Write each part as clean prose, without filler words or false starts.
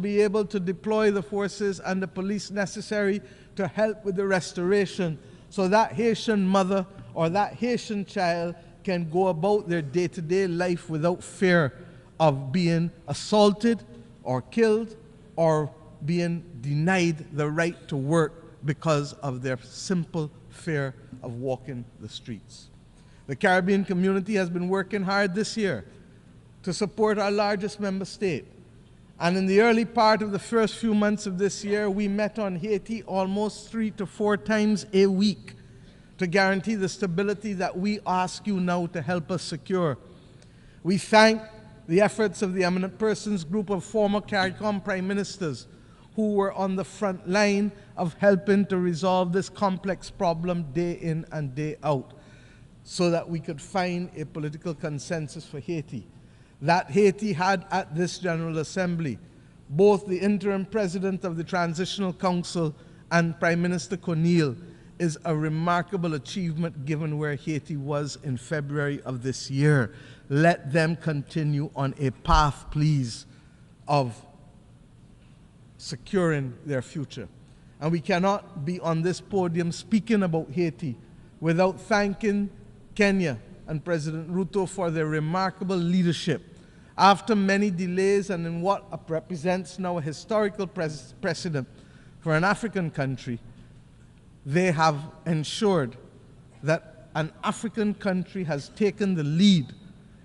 be able to deploy the forces and the police necessary to help with the restoration so that Haitian mother or that Haitian child can go about their day-to-day life without fear of being assaulted or killed or being denied the right to work because of their simple fear of walking the streets. The Caribbean community has been working hard this year to support our largest member state. And in the early part of the first few months of this year, we met on Haiti almost 3 to 4 times a week to guarantee the stability that we ask you now to help us secure. We thank the efforts of the Eminent Persons Group of former CARICOM prime ministers who were on the front line of helping to resolve this complex problem day in and day out so that we could find a political consensus for Haiti. That Haiti had at this General Assembly both the interim president of the Transitional Council and Prime Minister Corneille is a remarkable achievement given where Haiti was in February of this year. Let them continue on a path, please, of securing their future. And we cannot be on this podium speaking about Haiti without thanking Kenya and President Ruto for their remarkable leadership. After many delays and in what represents now a historical precedent for an African country, they have ensured that an African country has taken the lead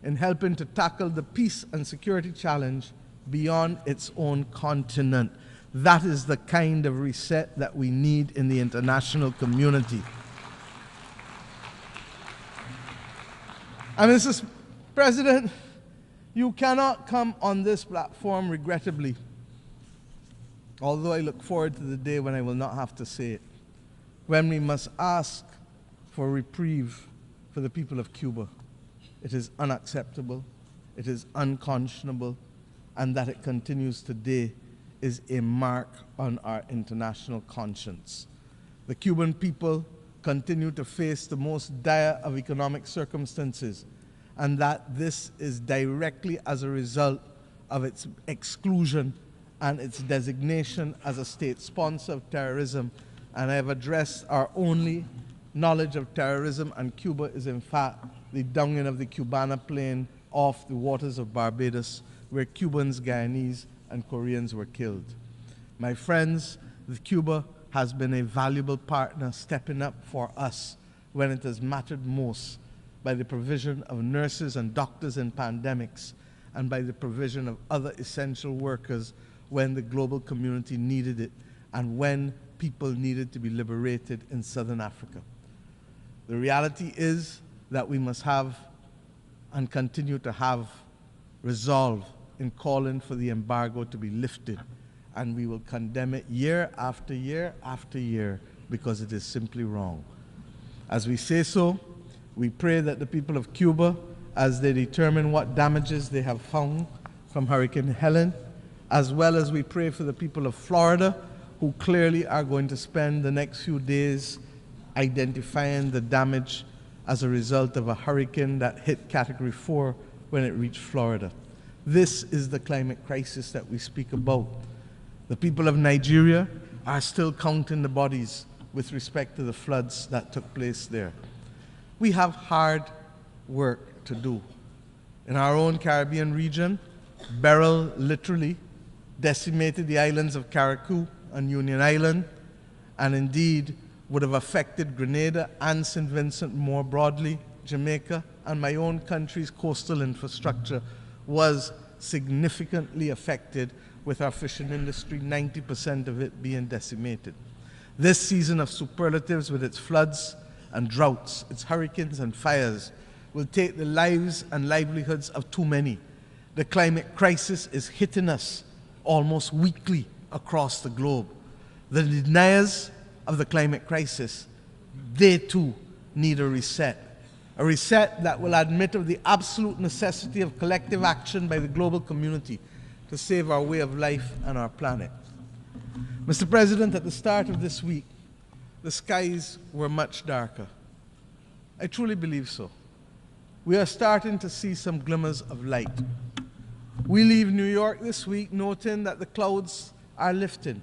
in helping to tackle the peace and security challenge beyond its own continent. That is the kind of reset that we need in the international community. And Mr. President, you cannot come on this platform regrettably, although I look forward to the day when I will not have to say it, when we must ask for reprieve for the people of Cuba. It is unacceptable, it is unconscionable, and that it continues today is a mark on our international conscience. The Cuban people continue to face the most dire of economic circumstances, and that this is directly as a result of its exclusion and its designation as a state sponsor of terrorism. And I have addressed our only knowledge of terrorism, and Cuba is in fact the downing of the Cubana plane off the waters of Barbados, where Cubans, Guyanese, and Koreans were killed. My friends, Cuba has been a valuable partner stepping up for us when it has mattered most, by the provision of nurses and doctors in pandemics, and by the provision of other essential workers when the global community needed it and when people needed to be liberated in Southern Africa. The reality is that we must have and continue to have resolve in calling for the embargo to be lifted, and we will condemn it year after year after year because it is simply wrong. As we say so, we pray that the people of Cuba, as they determine what damages they have found from Hurricane Helen, as well as we pray for the people of Florida, who clearly are going to spend the next few days identifying the damage as a result of a hurricane that hit Category 4 when it reached Florida. This is the climate crisis that we speak about. The people of Nigeria are still counting the bodies with respect to the floods that took place there. We have hard work to do. In our own Caribbean region, Beryl literally decimated the islands of Carriacou and Union Island, and indeed would have affected Grenada and St. Vincent more broadly. Jamaica and my own country's coastal infrastructure was significantly affected, with our fishing industry, 90% of it being decimated. This season of superlatives, with its floods and droughts, its hurricanes and fires, will take the lives and livelihoods of too many. The climate crisis is hitting us almost weekly across the globe. The deniers of the climate crisis, they too need a reset that will admit of the absolute necessity of collective action by the global community to save our way of life and our planet. Mr. President, at the start of this week, the skies were much darker. I truly believe so. We are starting to see some glimmers of light. We leave New York this week noting that the clouds are lifting,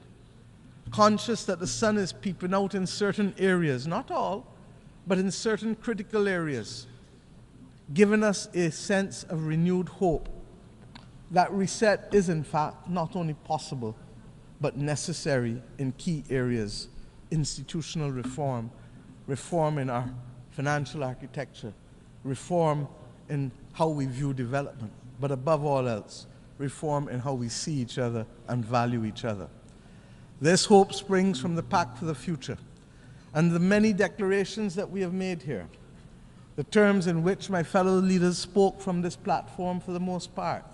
conscious that the sun is peeping out in certain areas, not all, but in certain critical areas, giving us a sense of renewed hope that reset is in fact not only possible, but necessary in key areas: institutional reform, reform in our financial architecture, reform in how we view development, but above all else, reform in how we see each other and value each other. This hope springs from the Pact for the Future and the many declarations that we have made here, the terms in which my fellow leaders spoke from this platform for the most part,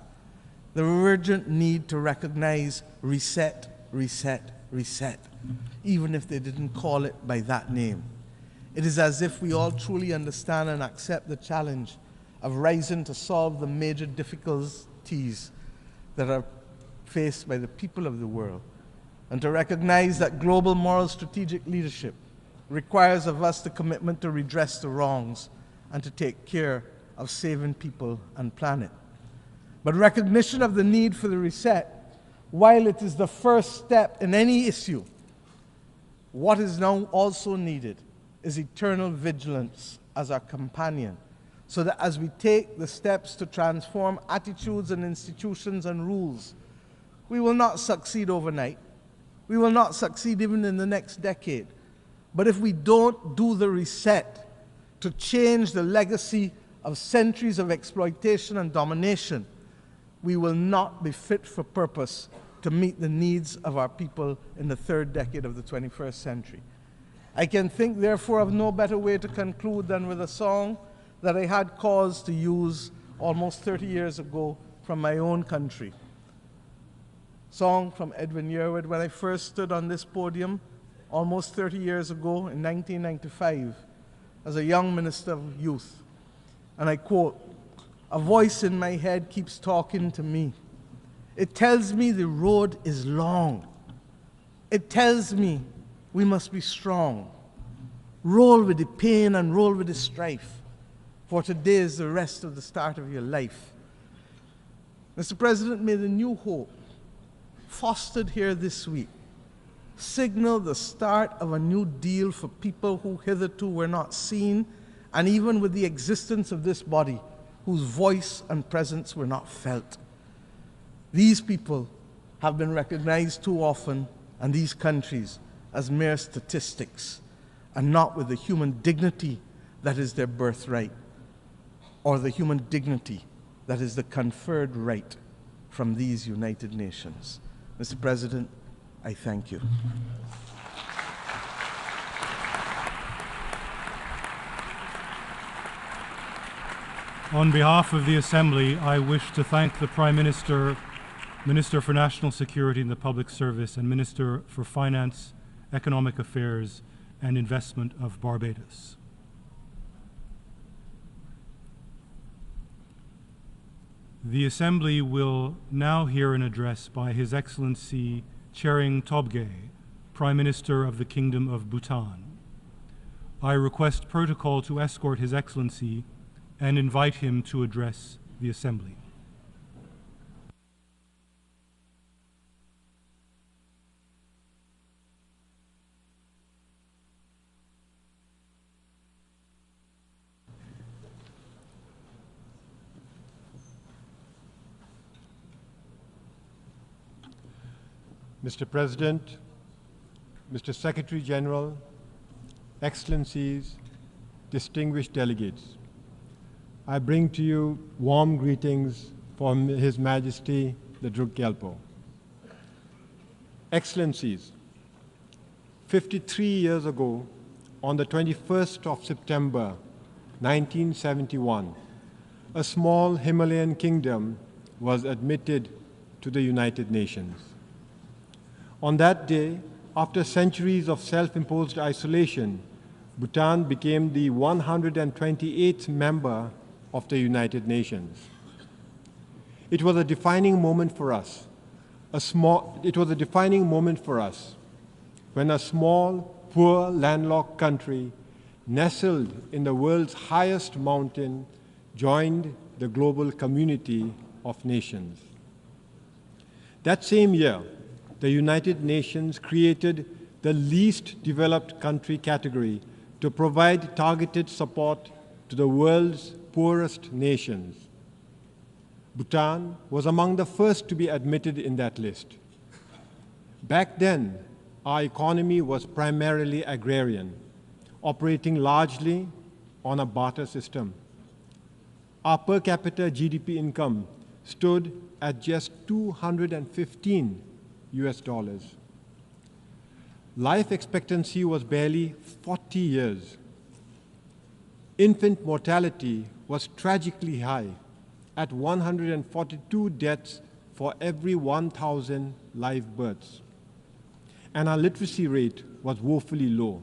the urgent need to recognize reset, reset, reset, even if they didn't call it by that name. It is as if we all truly understand and accept the challenge of rising to solve the major difficulties that are faced by the people of the world, and to recognize that global moral strategic leadership requires of us the commitment to redress the wrongs and to take care of saving people and planet. But recognition of the need for the reset, while it is the first step in any issue, what is now also needed is eternal vigilance as our companion, so that as we take the steps to transform attitudes and institutions and rules, we will not succeed overnight. We will not succeed even in the next decade. But if we don't do the reset to change the legacy of centuries of exploitation and domination, we will not be fit for purpose to meet the needs of our people in the third decade of the 21st century. I can think, therefore, of no better way to conclude than with a song that I had cause to use almost 30 years ago from my own country. Song from Edwin Yearwood. When I first stood on this podium almost 30 years ago in 1995 as a young minister of youth, and I quote, "A voice in my head keeps talking to me. It tells me the road is long. It tells me we must be strong. Roll with the pain and roll with the strife, for today is the rest of the start of your life." Mr. President, may the new hope fostered here this week signal the start of a new deal for people who hitherto were not seen, and even with the existence of this body, whose voice and presence were not felt. These people have been recognized too often, and these countries, as mere statistics, and not with the human dignity that is their birthright, or the human dignity that is the conferred right from these United Nations. Mr. President, I thank you. On behalf of the Assembly, I wish to thank the Prime Minister, Minister for National Security and the Public Service, and Minister for Finance, Economic Affairs and Investment of Barbados. The Assembly will now hear an address by His Excellency Tshering Tobgay, Prime Minister of the Kingdom of Bhutan. I request protocol to escort His Excellency and invite him to address the Assembly. Mr. President, Mr. Secretary General, Excellencies, distinguished delegates, I bring to you warm greetings from His Majesty the Druk Gyalpo. Excellencies, 53 years ago, on the 21st of September 1971, a small Himalayan kingdom was admitted to the United Nations. On that day, after centuries of self-imposed isolation, Bhutan became the 128th member of the United Nations. It was a defining moment for us. It was a defining moment for us when a small, poor, landlocked country nestled in the world's highest mountain joined the global community of nations. That same year, the United Nations created the least developed country category to provide targeted support to the world's poorest nations. Bhutan was among the first to be admitted in that list. Back then, our economy was primarily agrarian, operating largely on a barter system. Our per capita GDP income stood at just $215 US. Life expectancy was barely 40 years. Infant mortality was tragically high at 142 deaths for every 1,000 live births. And our literacy rate was woefully low.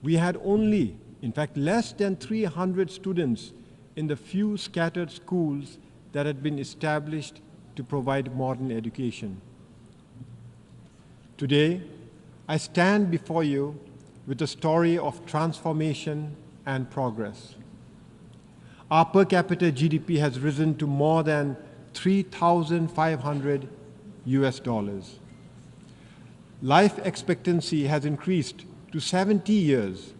We had only, in fact, less than 300 students in the few scattered schools that had been established to provide modern education. Today, I stand before you with a story of transformation and progress. Our per capita GDP has risen to more than $3,500 US. Life expectancy has increased to 70 years.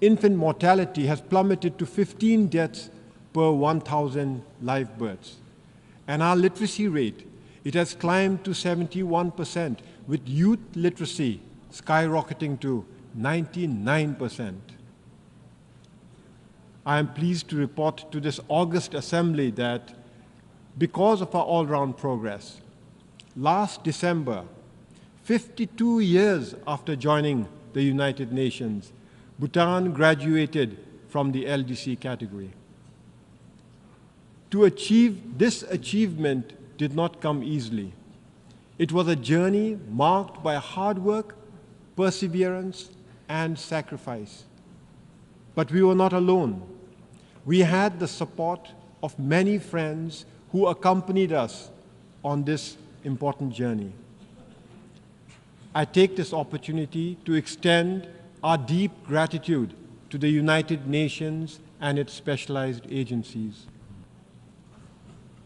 Infant mortality has plummeted to 15 deaths per 1,000 live births. And our literacy rate, it has climbed to 71%, with youth literacy skyrocketing to 99%. I am pleased to report to this august assembly that because of our all-round progress, last December, 52 years after joining the United Nations, Bhutan graduated from the LDC category. To achieve this achievement did not come easily. It was a journey marked by hard work, perseverance, and sacrifice. But we were not alone. We had the support of many friends who accompanied us on this important journey. I take this opportunity to extend our deep gratitude to the United Nations and its specialized agencies.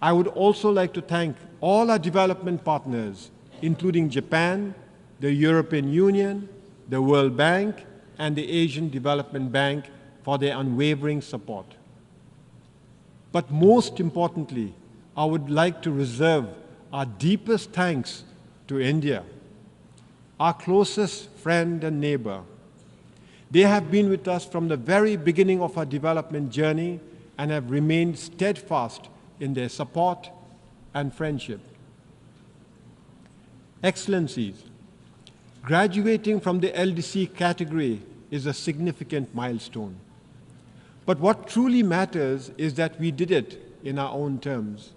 I would also like to thank all our development partners, including Japan, the European Union, the World Bank, and the Asian Development Bank for their unwavering support. But most importantly, I would like to reserve our deepest thanks to India, our closest friend and neighbor. They have been with us from the very beginning of our development journey and have remained steadfast in their support and friendship. Excellencies, graduating from the LDC category is a significant milestone. But what truly matters is that we did it in our own terms.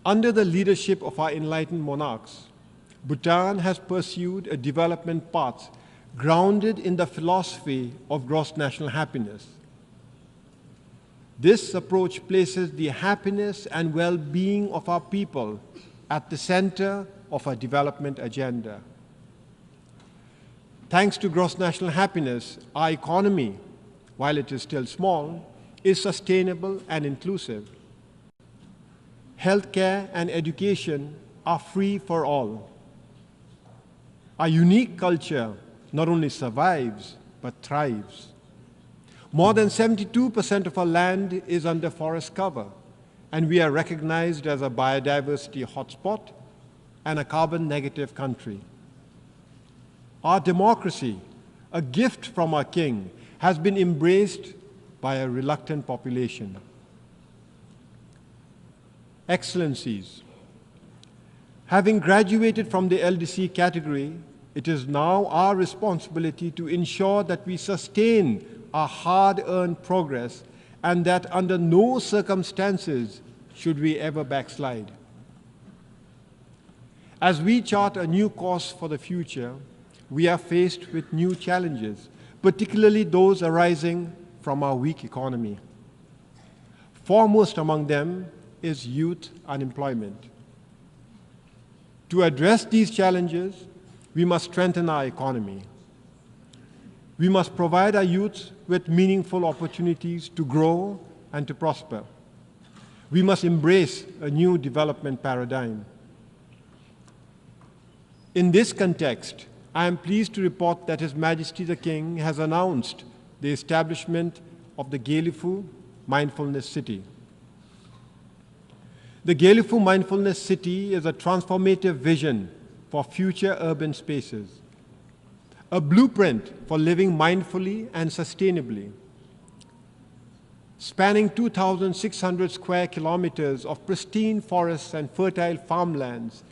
Under the leadership of our enlightened monarchs, Bhutan has pursued a development path grounded in the philosophy of gross national happiness. This approach places the happiness and well-being of our people at the center of our development agenda. Thanks to gross national happiness, our economy, while it is still small, is sustainable and inclusive. Healthcare and education are free for all. Our unique culture not only survives, but thrives. More than 72% of our land is under forest cover, and we are recognized as a biodiversity hotspot and a carbon-negative country. Our democracy, a gift from our king, has been embraced by a reluctant population. Excellencies, having graduated from the LDC category, it is now our responsibility to ensure that we sustain our hard-earned progress and that under no circumstances should we ever backslide. As we chart a new course for the future, we are faced with new challenges, particularly those arising from our weak economy. Foremost among them is youth unemployment. To address these challenges, we must strengthen our economy. We must provide our youth with meaningful opportunities to grow and to prosper. We must embrace a new development paradigm. In this context, I am pleased to report that His Majesty the King has announced the establishment of the Gelifu Mindfulness City. The Gelifu Mindfulness City is a transformative vision for future urban spaces, a blueprint for living mindfully and sustainably. Spanning 2,600 square kilometers of pristine forests and fertile farmlands,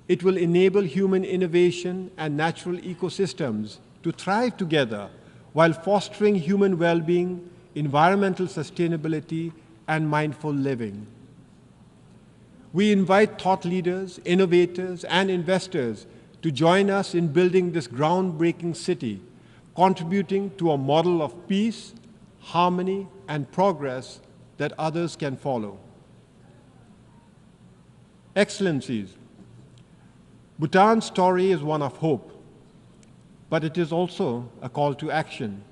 it will enable human innovation and natural ecosystems to thrive together while fostering human well-being, environmental sustainability, and mindful living. We invite thought leaders, innovators, and investors to join us in building this groundbreaking city, contributing to a model of peace, harmony, and progress that others can follow. Excellencies, Bhutan's story is one of hope, but it is also a call to action.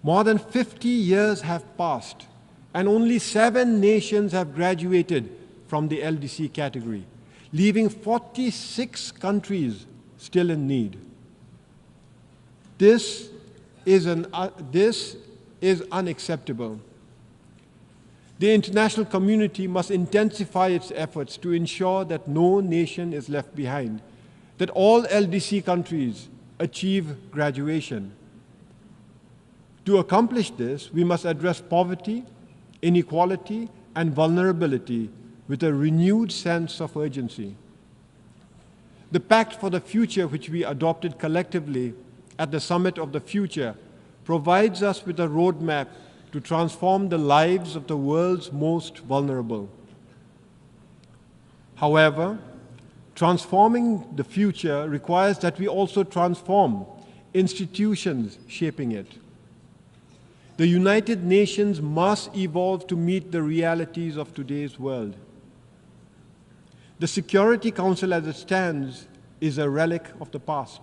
More than 50 years have passed, and only 7 nations have graduated from the LDC category, leaving 46 countries still in need. This is unacceptable. The international community must intensify its efforts to ensure that no nation is left behind, that all LDC countries achieve graduation. To accomplish this, we must address poverty, inequality, and vulnerability with a renewed sense of urgency. The Pact for the Future, which we adopted collectively at the Summit of the Future, provides us with a roadmap to transform the lives of the world's most vulnerable. However, transforming the future requires that we also transform institutions shaping it. The United Nations must evolve to meet the realities of today's world. The Security Council as it stands is a relic of the past.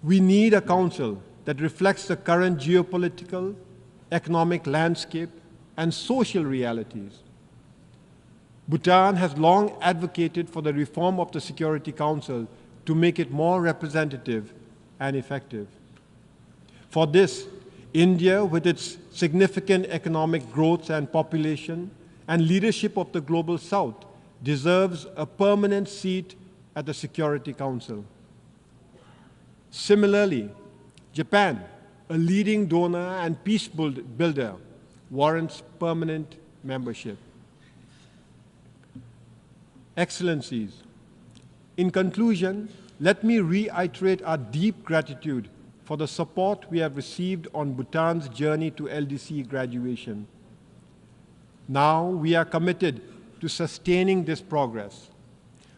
We need a council that reflects the current geopolitical, economic landscape, and social realities. Bhutan has long advocated for the reform of the Security Council to make it more representative and effective. For this, India, with its significant economic growth and population and leadership of the Global South, deserves a permanent seat at the Security Council. Similarly, Japan, a leading donor and peace builder, warrants permanent membership. Excellencies, in conclusion, let me reiterate our deep gratitude for the support we have received on Bhutan's journey to LDC graduation. Now we are committed to sustaining this progress,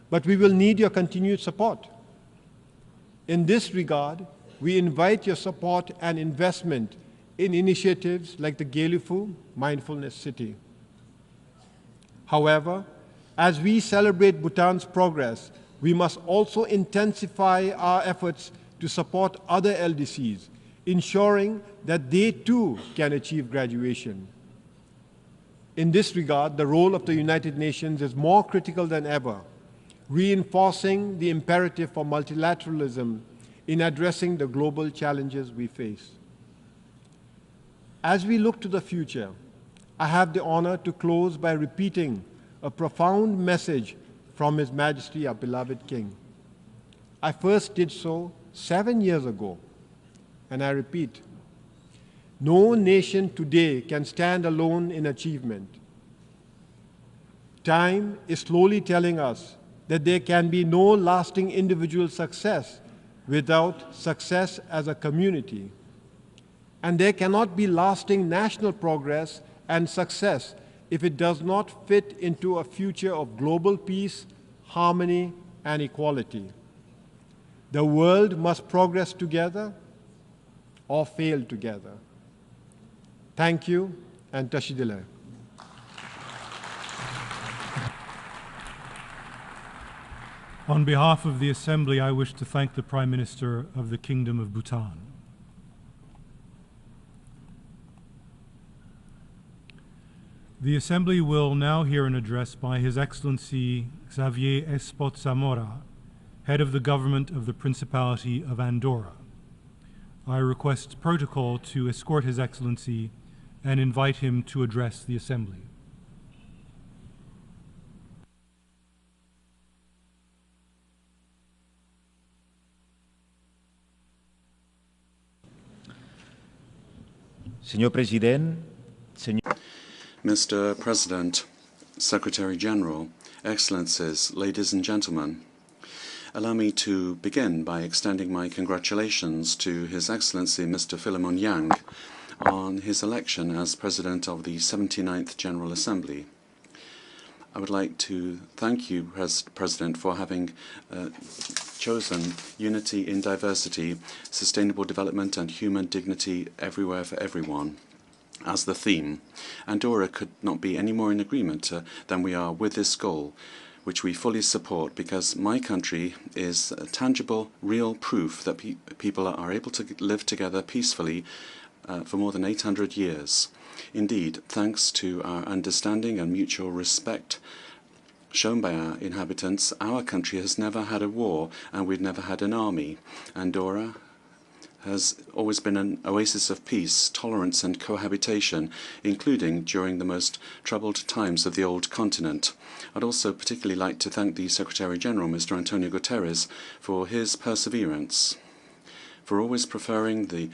but we will need your continued support. In this regard, we invite your support and investment in initiatives like the Gelifu Mindfulness City. However, as we celebrate Bhutan's progress, we must also intensify our efforts to support other LDCs, ensuring that they too can achieve graduation. In this regard, the role of the United Nations is more critical than ever, reinforcing the imperative for multilateralism in addressing the global challenges we face. As we look to the future, I have the honor to close by repeating a profound message from His Majesty, our beloved King. I first did so 7 years ago, and I repeat, no nation today can stand alone in achievement. Time is slowly telling us that there can be no lasting individual success without success as a community. And there cannot be lasting national progress and success if it does not fit into a future of global peace, harmony, and equality. The world must progress together or fail together. Thank you, and Tashidile. On behalf of the Assembly, I wish to thank the Prime Minister of the Kingdom of Bhutan. The Assembly will now hear an address by His Excellency Xavier Espot Zamora, Head of the Government of the Principality of Andorra. I request protocol to escort His Excellency and invite him to address the Assembly. Señor Presidente, Mr. President, Secretary General, Excellencies, ladies and gentlemen, allow me to begin by extending my congratulations to His Excellency Mr. Philemon Yang on his election as President of the 79th General Assembly. I would like to thank you, President, for having chosen unity in diversity, sustainable development and human dignity everywhere for everyone as the theme. Andorra could not be any more in agreement than we are with this goal, which we fully support, because my country is tangible, real proof that people are able to live together peacefully for more than 800 years. Indeed, thanks to our understanding and mutual respect shown by our inhabitants, our country has never had a war and we've never had an army. Andorra has always been an oasis of peace, tolerance and cohabitation, including during the most troubled times of the old continent. I'd also particularly like to thank the Secretary General, Mr. Antonio Guterres, for his perseverance, for always preferring the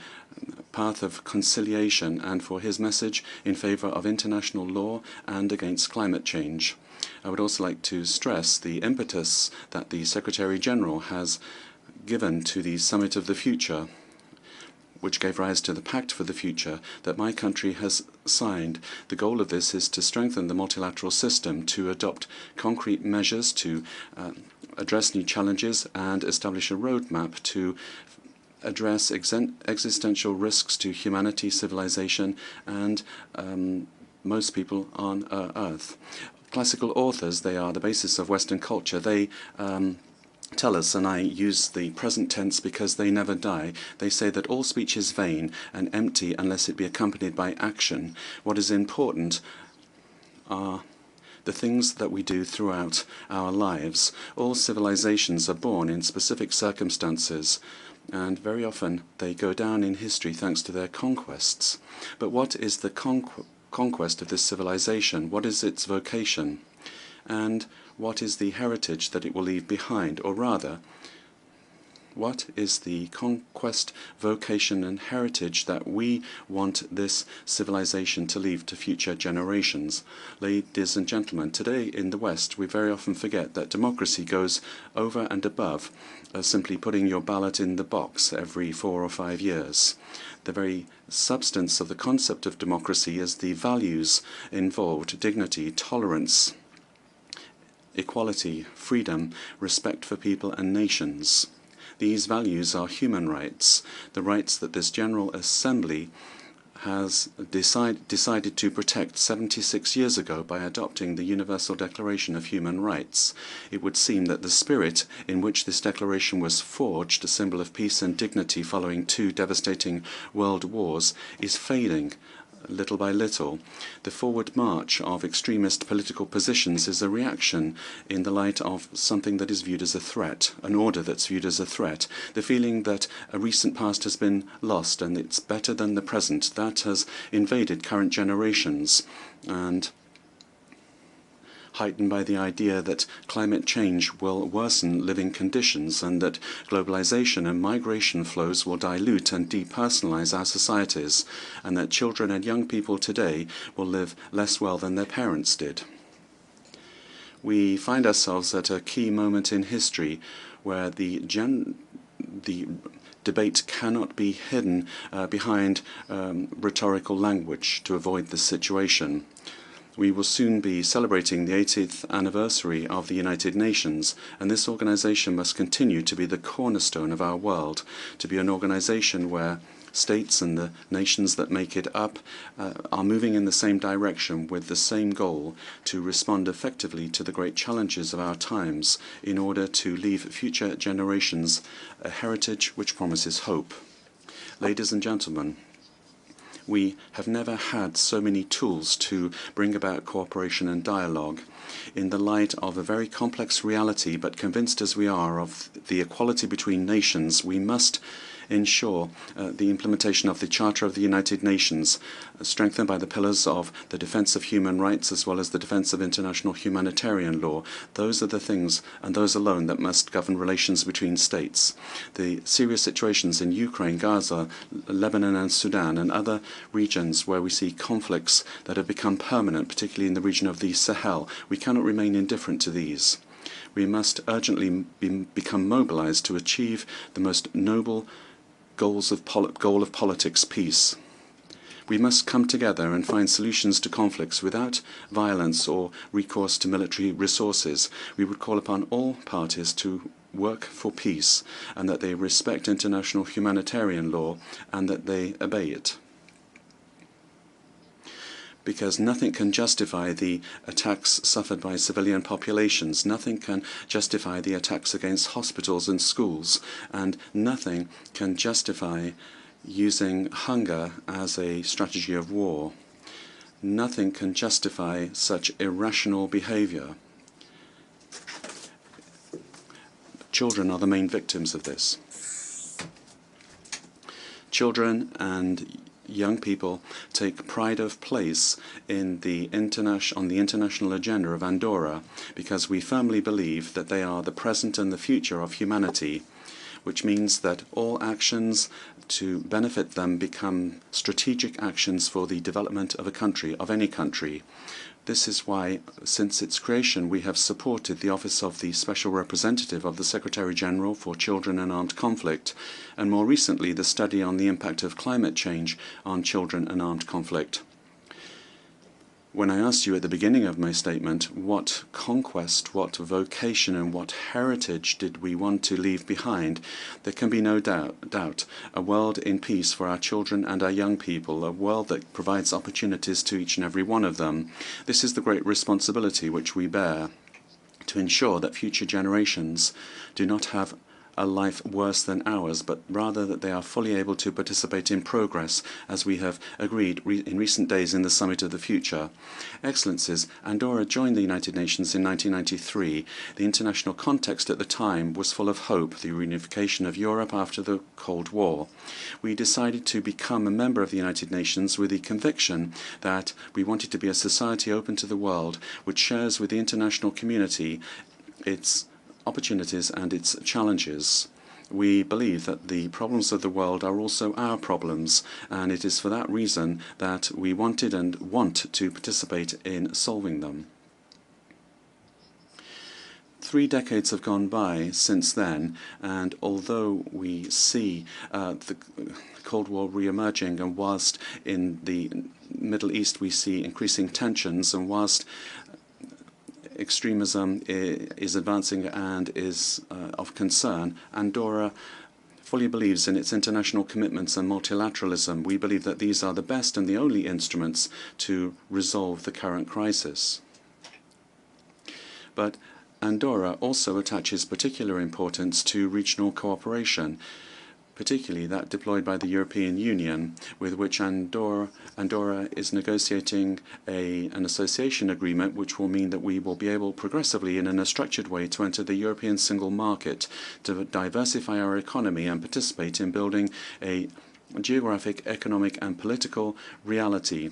path of conciliation, and for his message in favor of international law and against climate change. I would also like to stress the impetus that the Secretary General has given to the Summit of the Future, which gave rise to the Pact for the Future that my country has signed. The goal of this is to strengthen the multilateral system, to adopt concrete measures to address new challenges and establish a roadmap to address existential risks to humanity, civilization, and most people on Earth. Classical authors, they are the basis of Western culture. They tell us, and I use the present tense because they never die, they say that all speech is vain and empty unless it be accompanied by action. What is important are the things that we do throughout our lives. All civilizations are born in specific circumstances, and very often they go down in history thanks to their conquests. But what is the conquest of this civilization? What is its vocation? And what is the heritage that it will leave behind? Or rather, what is the conquest, vocation and heritage that we want this civilization to leave to future generations? Ladies and gentlemen, today in the West we very often forget that democracy goes over and above simply putting your ballot in the box every 4 or 5 years. The very substance of the concept of democracy is the values involved: dignity, tolerance, equality, freedom, respect for people and nations. These values are human rights, the rights that this General Assembly has decided to protect 76 years ago by adopting the Universal Declaration of Human Rights. It would seem that the spirit in which this declaration was forged, a symbol of peace and dignity following 2 devastating world wars, is fading little by little. The forward march of extremist political positions is a reaction in the light of something that is viewed as a threat, an order that's viewed as a threat. The feeling that a recent past has been lost and it's better than the present, that has invaded current generations, and heightened by the idea that climate change will worsen living conditions and that globalization and migration flows will dilute and depersonalize our societies, and that children and young people today will live less well than their parents did. We find ourselves at a key moment in history where the debate cannot be hidden behind rhetorical language to avoid this situation. We will soon be celebrating the 80th anniversary of the United Nations, and this organization must continue to be the cornerstone of our world, to be an organization where states and the nations that make it up are moving in the same direction with the same goal: to respond effectively to the great challenges of our times in order to leave future generations a heritage which promises hope. Ladies and gentlemen, We have never had so many tools to bring about cooperation and dialogue. In the light of a very complex reality, but convinced as we are of the equality between nations, we must ensure the implementation of the Charter of the United Nations, strengthened by the pillars of the defense of human rights as well as the defense of international humanitarian law. Those are the things, and those alone, that must govern relations between states. The serious situations in Ukraine, Gaza, Lebanon and Sudan and other regions where we see conflicts that have become permanent, particularly in the region of the Sahel, we cannot remain indifferent to these. We must urgently become mobilized to achieve the most noble goal of politics, peace. We must come together and find solutions to conflicts without violence or recourse to military resources. We would call upon all parties to work for peace and that they respect international humanitarian law and that they obey it. Because nothing can justify the attacks suffered by civilian populations, nothing can justify the attacks against hospitals and schools, and nothing can justify using hunger as a strategy of war. Nothing can justify such irrational behavior. Children are the main victims of this. Children and young people take pride of place in on the international agenda of Andorra because we firmly believe that they are the present and the future of humanity, which means that all actions to benefit them become strategic actions for the development of a country, of any country. This is why, since its creation, we have supported the Office of the Special Representative of the Secretary-General for Children and Armed Conflict, and more recently the study on the impact of climate change on children and armed conflict. When I asked you at the beginning of my statement what conquest, what vocation and what heritage did we want to leave behind, there can be no doubt a world in peace for our children and our young people, a world that provides opportunities to each and every one of them. This is the great responsibility which we bear, to ensure that future generations do not have a life worse than ours, but rather that they are fully able to participate in progress, as we have agreed in recent days in the Summit of the Future. Excellencies, Andorra joined the United Nations in 1993. The international context at the time was full of hope, the reunification of Europe after the Cold War. We decided to become a member of the United Nations with the conviction that we wanted to be a society open to the world, which shares with the international community its opportunities and its challenges. We believe that the problems of the world are also our problems, and it is for that reason that we wanted and want to participate in solving them. 3 decades have gone by since then, and although we see the Cold War re-emerging, and whilst in the Middle East we see increasing tensions, and whilst extremism is advancing and is of concern, Andorra fully believes in its international commitments and multilateralism. We believe that these are the best and the only instruments to resolve the current crisis. But Andorra also attaches particular importance to regional cooperation, particularly that deployed by the European Union, with which Andorra is negotiating an association agreement, which will mean that we will be able progressively and in a structured way to enter the European single market, to diversify our economy and participate in building a geographic, economic and political reality,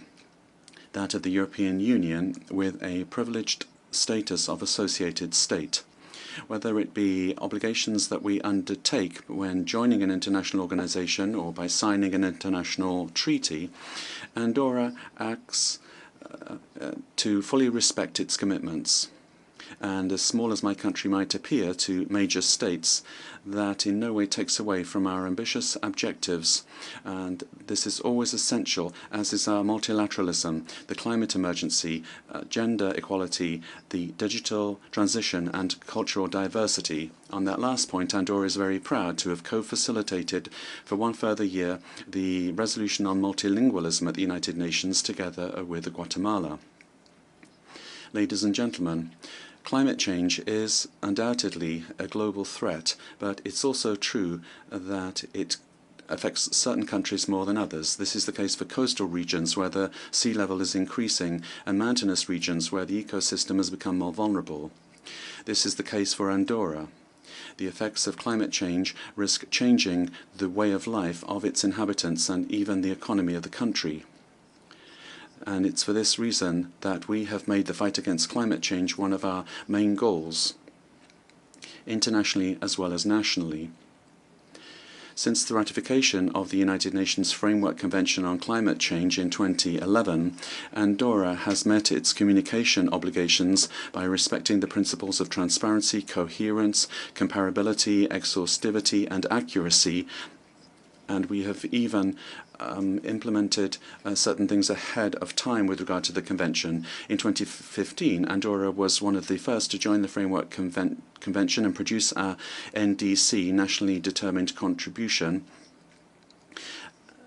that of the European Union, with a privileged status of associated state. Whether it be obligations that we undertake when joining an international organization or by signing an international treaty, Andorra acts to fully respect its commitments. And as small as my country might appear to major states, that in no way takes away from our ambitious objectives. And this is always essential, as is our multilateralism, the climate emergency, gender equality, the digital transition and cultural diversity. On that last point, Andorra is very proud to have co-facilitated for one further year the resolution on multilingualism at the United Nations together with Guatemala. Ladies and gentlemen, climate change is undoubtedly a global threat, but it's also true that it affects certain countries more than others. This is the case for coastal regions where the sea level is increasing and mountainous regions where the ecosystem has become more vulnerable. This is the case for Andorra. The effects of climate change risk changing the way of life of its inhabitants and even the economy of the country. And it's for this reason that we have made the fight against climate change one of our main goals, internationally as well as nationally. Since the ratification of the United Nations Framework Convention on Climate Change in 2011, Andorra has met its communication obligations by respecting the principles of transparency, coherence, comparability, exhaustivity, and accuracy, and we have even implemented certain things ahead of time with regard to the convention. In 2015, Andorra was one of the first to join the Framework Convention and produce our NDC, Nationally Determined Contribution.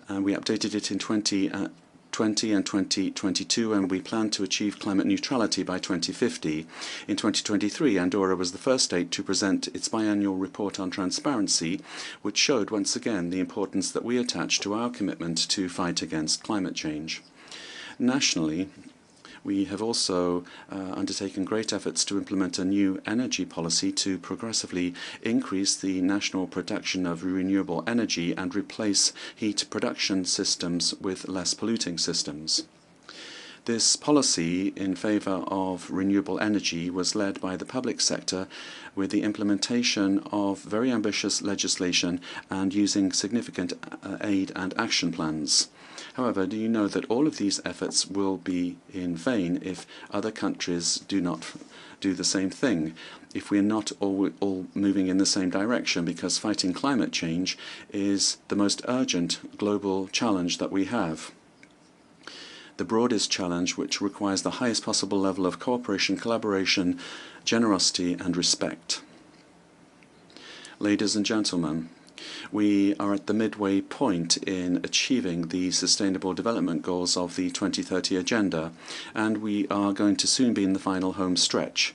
And we updated it in 2020 and 2022, and we plan to achieve climate neutrality by 2050. In 2023, Andorra was the first state to present its biannual report on transparency, which showed once again the importance that we attach to our commitment to fight against climate change. Nationally, we have also undertaken great efforts to implement a new energy policy to progressively increase the national production of renewable energy and replace heat production systems with less polluting systems. This policy in favor of renewable energy was led by the public sector with the implementation of very ambitious legislation and using significant aid and action plans. However, do you know that all of these efforts will be in vain if other countries do not do the same thing, if we're not all moving in the same direction, because fighting climate change is the most urgent global challenge that we have. The broadest challenge which requires the highest possible level of cooperation, collaboration, generosity and respect. Ladies and gentlemen, we are at the midway point in achieving the Sustainable Development Goals of the 2030 Agenda, and we are going to soon be in the final home stretch.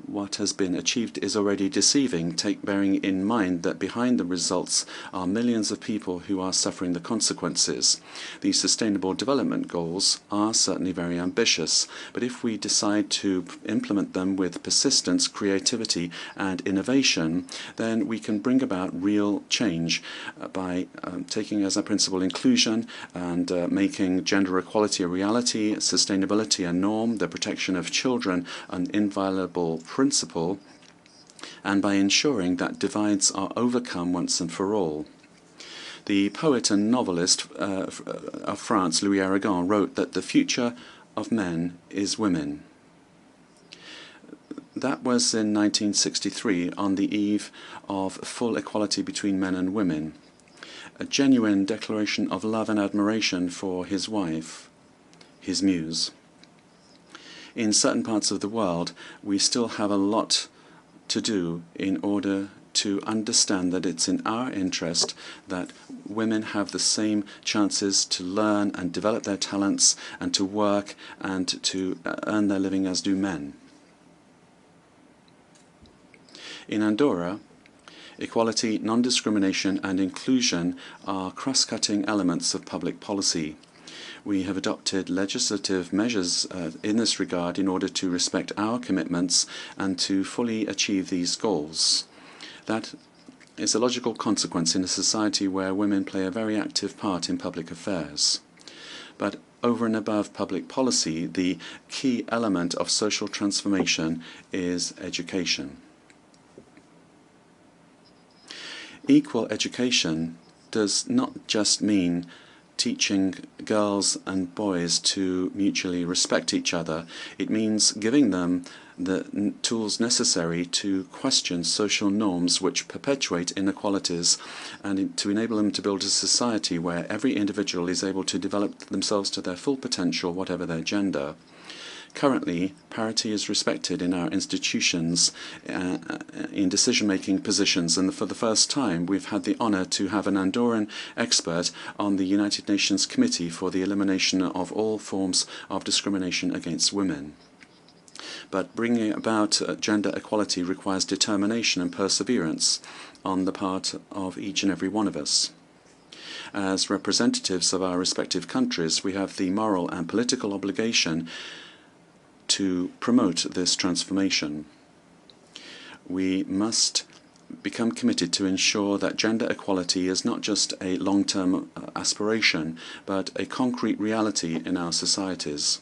What has been achieved is already deceiving, bearing in mind that behind the results are millions of people who are suffering the consequences. The Sustainable Development Goals are certainly very ambitious, but if we decide to implement them with persistence, creativity and innovation, then we can bring about real change by taking as a principle inclusion and making gender equality a reality, sustainability a norm, the protection of children an inviolable principle, and by ensuring that divides are overcome once and for all. The poet and novelist of France, Louis Aragon, wrote that the future of men is women. That was in 1963, on the eve of full equality between men and women, a genuine declaration of love and admiration for his wife, his muse. In certain parts of the world, we still have a lot to do in order to understand that it's in our interest that women have the same chances to learn and develop their talents and to work and to earn their living as do men. In Andorra, equality, non-discrimination and inclusion are cross-cutting elements of public policy. We have adopted legislative measures in this regard in order to respect our commitments and to fully achieve these goals. That is a logical consequence in a society where women play a very active part in public affairs. But over and above public policy, the key element of social transformation is education. Equal education does not just mean teaching girls and boys to mutually respect each other. It means giving them the tools necessary to question social norms which perpetuate inequalities and to enable them to build a society where every individual is able to develop themselves to their full potential, whatever their gender. Currently, parity is respected in our institutions in decision-making positions, and for the first time we've had the honor to have an Andorran expert on the United Nations Committee for the Elimination of All Forms of Discrimination Against Women. but bringing about gender equality requires determination and perseverance on the part of each and every one of us. As representatives of our respective countries, we have the moral and political obligation to promote this transformation. We must become committed to ensure that gender equality is not just a long-term aspiration, but a concrete reality in our societies.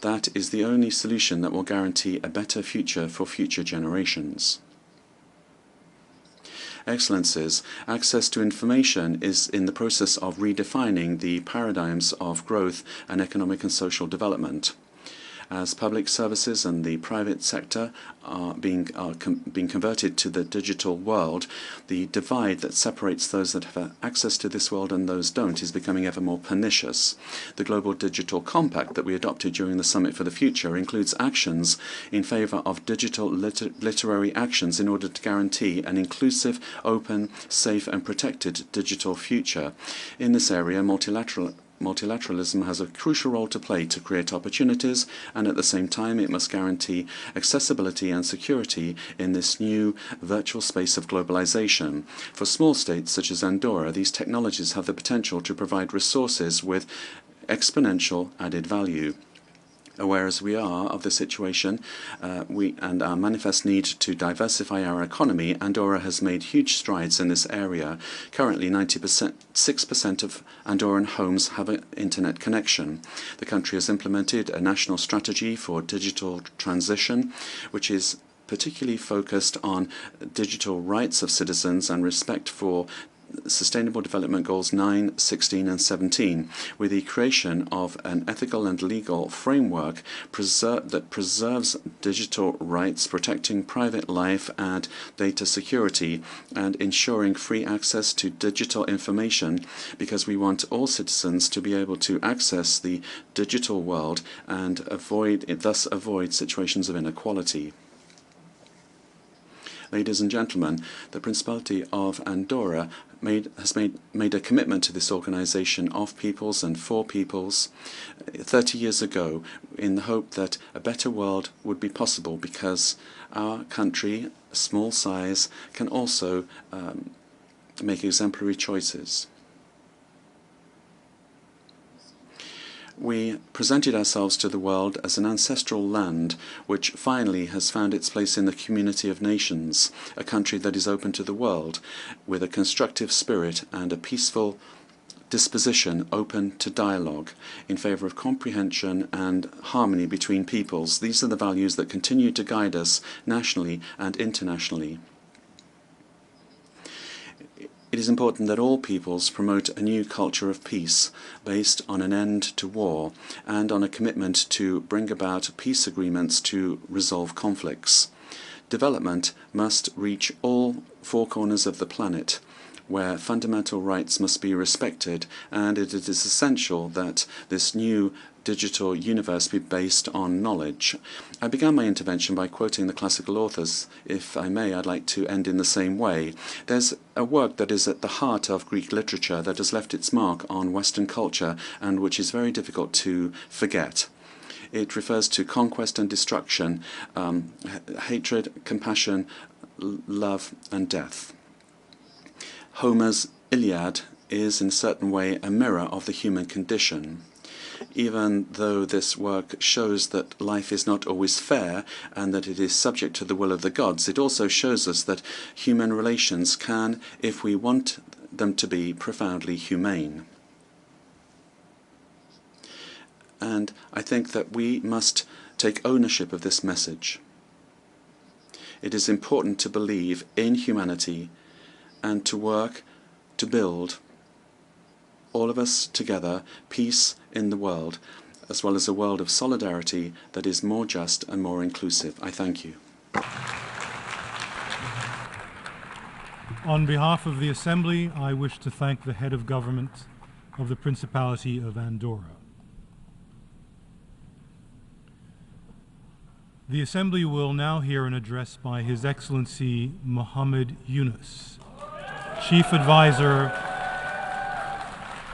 That is the only solution that will guarantee a better future for future generations. Excellencies, access to information is in the process of redefining the paradigms of growth and economic and social development. As public services and the private sector are being converted to the digital world, the divide that separates those that have access to this world and those don't is becoming ever more pernicious. The Global Digital Compact that we adopted during the Summit for the Future includes actions in favor of digital literary actions in order to guarantee an inclusive, open, safe and protected digital future. In this area, multilateralism has a crucial role to play to create opportunities, and at the same time it must guarantee accessibility and security in this new virtual space of globalization. For small states such as Andorra, these technologies have the potential to provide resources with exponential added value. Aware as we are of the situation and our manifest need to diversify our economy, Andorra has made huge strides in this area. Currently, 6% of Andorran homes have an internet connection. The country has implemented a national strategy for digital transition, which is particularly focused on digital rights of citizens and respect for Sustainable Development Goals 9, 16 and 17, with the creation of an ethical and legal framework that preserves digital rights, protecting private life and data security, and ensuring free access to digital information, because we want all citizens to be able to access the digital world and thus avoid situations of inequality. Ladies and gentlemen, the Principality of Andorra has made a commitment to this organization of peoples and for peoples 30 years ago, in the hope that a better world would be possible, because our country, a small size, can also make exemplary choices. We presented ourselves to the world as an ancestral land which finally has found its place in the community of nations, a country that is open to the world, with a constructive spirit and a peaceful disposition open to dialogue, in favor of comprehension and harmony between peoples. These are the values that continue to guide us nationally and internationally. It is important that all peoples promote a new culture of peace based on an end to war and on a commitment to bring about peace agreements to resolve conflicts. Development must reach all four corners of the planet, where fundamental rights must be respected, and it is essential that this new digital universe be based on knowledge. I began my intervention by quoting the classical authors. If I may, I'd like to end in the same way. There's a work that is at the heart of Greek literature that has left its mark on Western culture and which is very difficult to forget. It refers to conquest and destruction, hatred, compassion, love and death. Homer's Iliad is in a certain way a mirror of the human condition. Even though this work shows that life is not always fair and that it is subject to the will of the gods, it also shows us that human relations can, if we want them to be, profoundly humane. And I think that we must take ownership of this message. It is important to believe in humanity and to work to build, all of us together, peace in the world, as well as a world of solidarity that is more just and more inclusive. I thank you. On behalf of the Assembly, I wish to thank the Head of Government of the Principality of Andorra. The Assembly will now hear an address by His Excellency Muhammad Yunus, Chief Advisor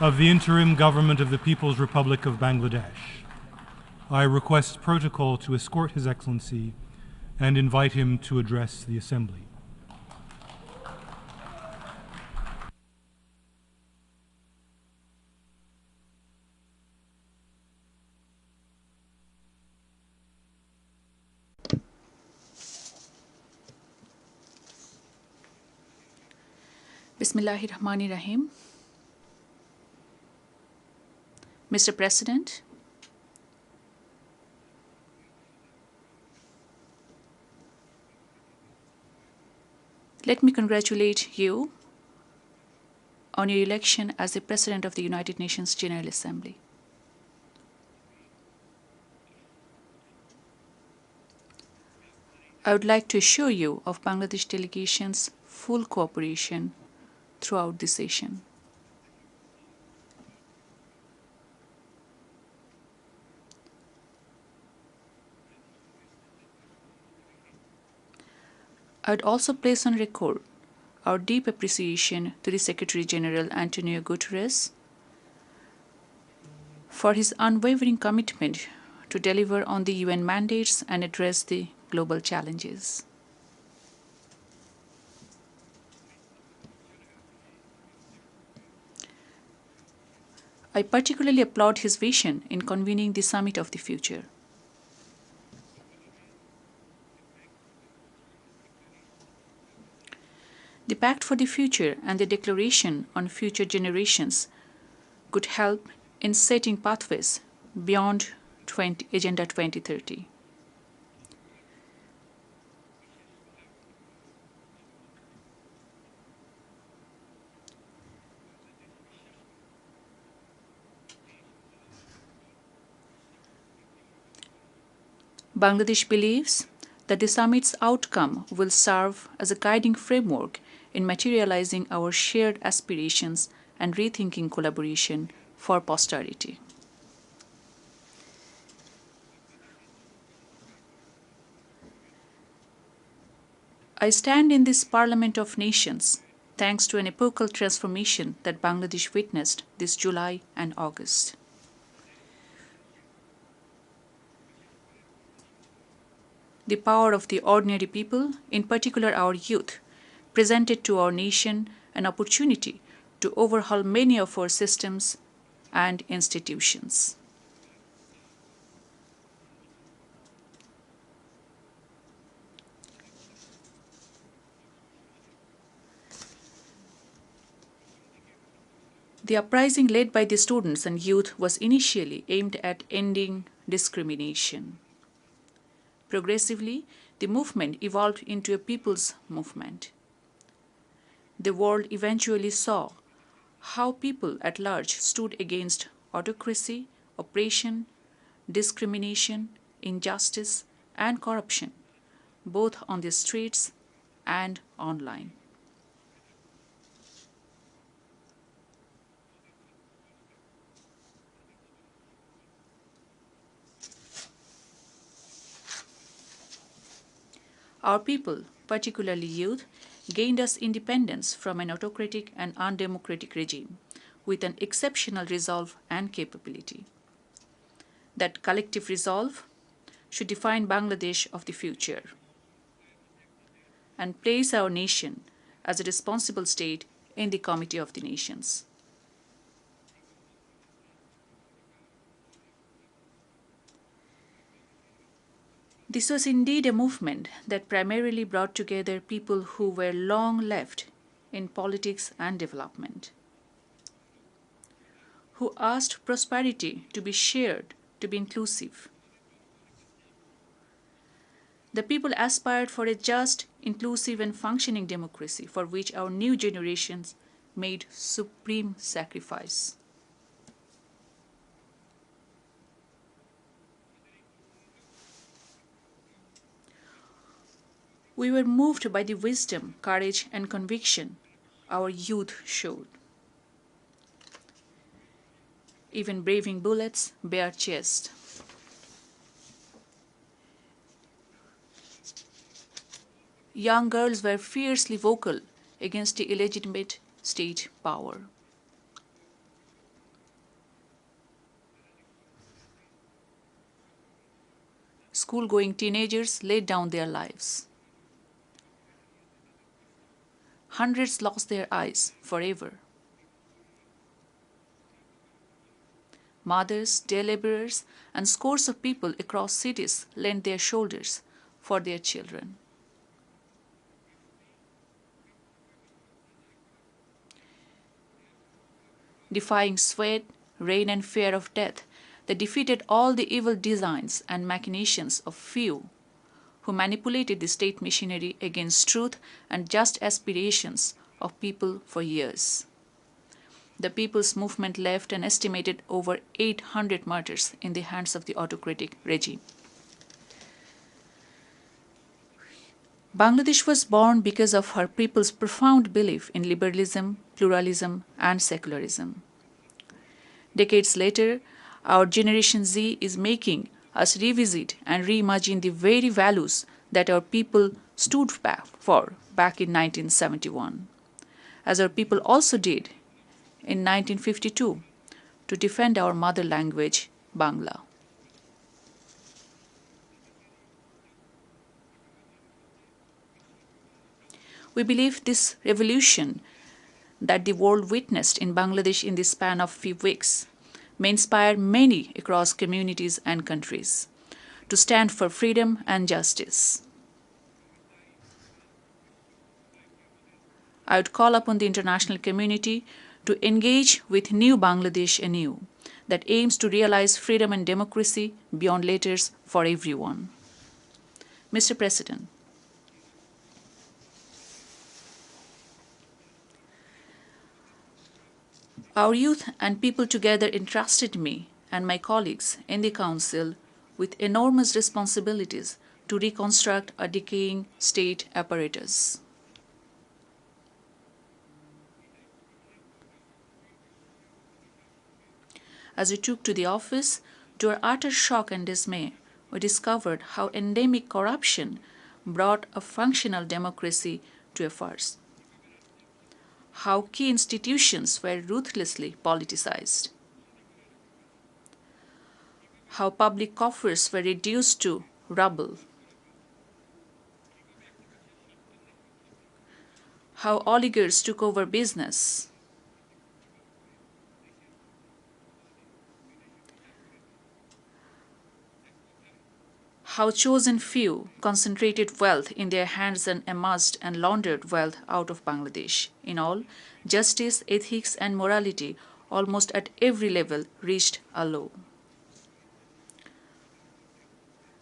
of the Interim Government of the People's Republic of Bangladesh. I request protocol to escort His Excellency and invite him to address the Assembly. Bismillahirrahmanirrahim. Mr. President, let me congratulate you on your election as the President of the United Nations General Assembly. I would like to assure you of Bangladesh delegation's full cooperation throughout the session. I would also place on record our deep appreciation to the Secretary General Antonio Guterres for his unwavering commitment to deliver on the UN mandates and address the global challenges. I particularly applaud his vision in convening the Summit of the Future. The Pact for the Future and the Declaration on Future Generations could help in setting pathways beyond Agenda 2030. Bangladesh believes that the summit's outcome will serve as a guiding framework in materializing our shared aspirations and rethinking collaboration for posterity. I stand in this Parliament of Nations thanks to an epochal transformation that Bangladesh witnessed this July and August. The power of the ordinary people, in particular our youth, presented to our nation an opportunity to overhaul many of our systems and institutions. The uprising led by the students and youth was initially aimed at ending discrimination. Progressively, the movement evolved into a people's movement. The world eventually saw how people at large stood against autocracy, oppression, discrimination, injustice, and corruption, both on the streets and online. Our people, particularly youth, gained us independence from an autocratic and undemocratic regime with an exceptional resolve and capability. That collective resolve should define Bangladesh of the future and place our nation as a responsible state in the Committee of the Nations. This was indeed a movement that primarily brought together people who were long left in politics and development, who asked prosperity to be shared, to be inclusive. The people aspired for a just, inclusive, and functioning democracy for which our new generations made supreme sacrifice. We were moved by the wisdom, courage, and conviction our youth showed. Even braving bullets bare chest. Young girls were fiercely vocal against the illegitimate state power. school-going teenagers laid down their lives. Hundreds lost their eyes forever. Mothers, day laborers, and scores of people across cities lent their shoulders for their children. Defying sweat, rain, and fear of death, they defeated all the evil designs and machinations of few who manipulated the state machinery against truth and just aspirations of people for years. The People's Movement left an estimated over 800 martyrs in the hands of the autocratic regime. Bangladesh was born because of her people's profound belief in liberalism, pluralism, and secularism. Decades later, our Generation Z is making us revisit and reimagine the very values that our people stood for back in 1971, as our people also did in 1952 to defend our mother language, Bangla. We believe this revolution that the world witnessed in Bangladesh in the span of few weeks may inspire many across communities and countries to stand for freedom and justice. I would call upon the international community to engage with New Bangladesh anew that aims to realize freedom and democracy beyond letters for everyone. Mr. President, our youth and people together entrusted me and my colleagues in the Council with enormous responsibilities to reconstruct a decaying state apparatus. As we took to the office, to our utter shock and dismay, we discovered how endemic corruption brought a functional democracy to a farce. How key institutions were ruthlessly politicized. How public coffers were reduced to rubble. How oligarchs took over business. How chosen few concentrated wealth in their hands and amassed and laundered wealth out of Bangladesh. In all, justice, ethics, and morality almost at every level reached a low.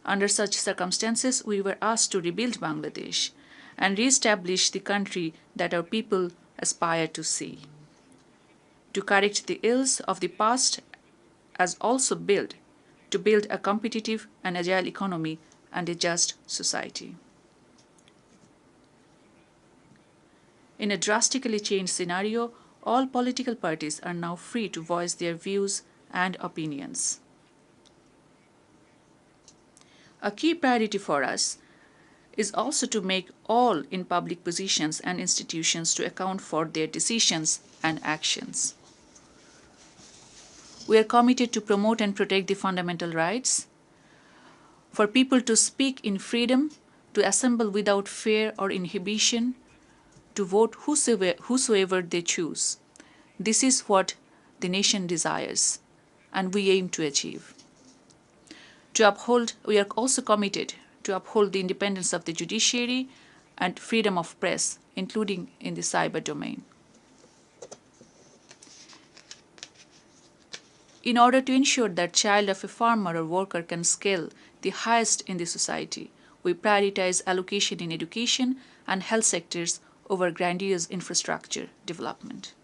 Under such circumstances, we were asked to rebuild Bangladesh and re-establish the country that our people aspire to see. To correct the ills of the past as also to build a competitive and agile economy and a just society. In a drastically changed scenario, all political parties are now free to voice their views and opinions. A key priority for us is also to make all in public positions and institutions to account for their decisions and actions. We are committed to promote and protect the fundamental rights, for people to speak in freedom, to assemble without fear or inhibition, to vote whosoever they choose. This is what the nation desires, and we aim to achieve. We are also committed to uphold the independence of the judiciary and freedom of press, including in the cyber domain. In order to ensure that child of a farmer or worker can scale the highest in the society, we prioritize allocation in education and health sectors over grandiose infrastructure development.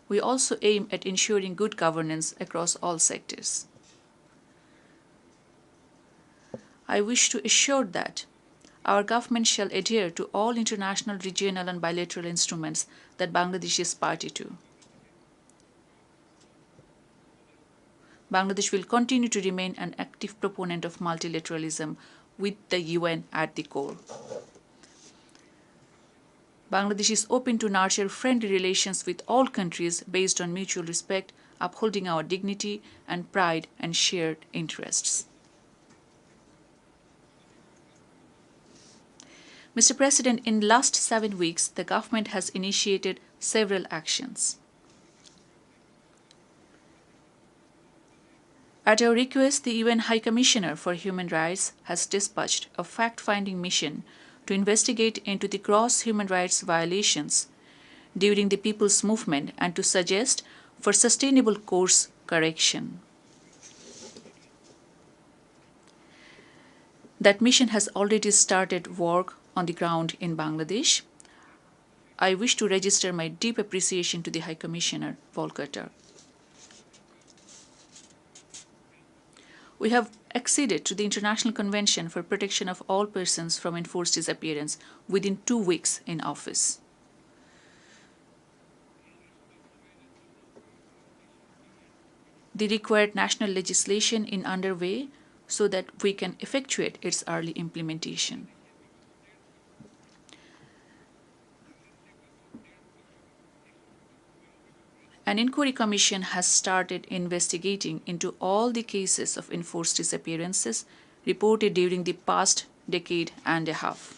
We also aim at ensuring good governance across all sectors. I wish to assure that our government shall adhere to all international, regional, and bilateral instruments that Bangladesh is party to. Bangladesh will continue to remain an active proponent of multilateralism with the UN at the core. Bangladesh is open to nurture friendly relations with all countries based on mutual respect, upholding our dignity and pride and shared interests. Mr. President, in the last 7 weeks, the government has initiated several actions. At our request, the UN High Commissioner for Human Rights has dispatched a fact-finding mission to investigate into the gross human rights violations during the People's Movement and to suggest for sustainable course correction. That mission has already started work on the ground in Bangladesh. I wish to register my deep appreciation to the High Commissioner, Volker Turk. We have acceded to the International Convention for Protection of All Persons from Enforced Disappearance within 2 weeks in office. The required national legislation is underway so that we can effectuate its early implementation. An inquiry commission has started investigating into all the cases of enforced disappearances reported during the past decade and a half.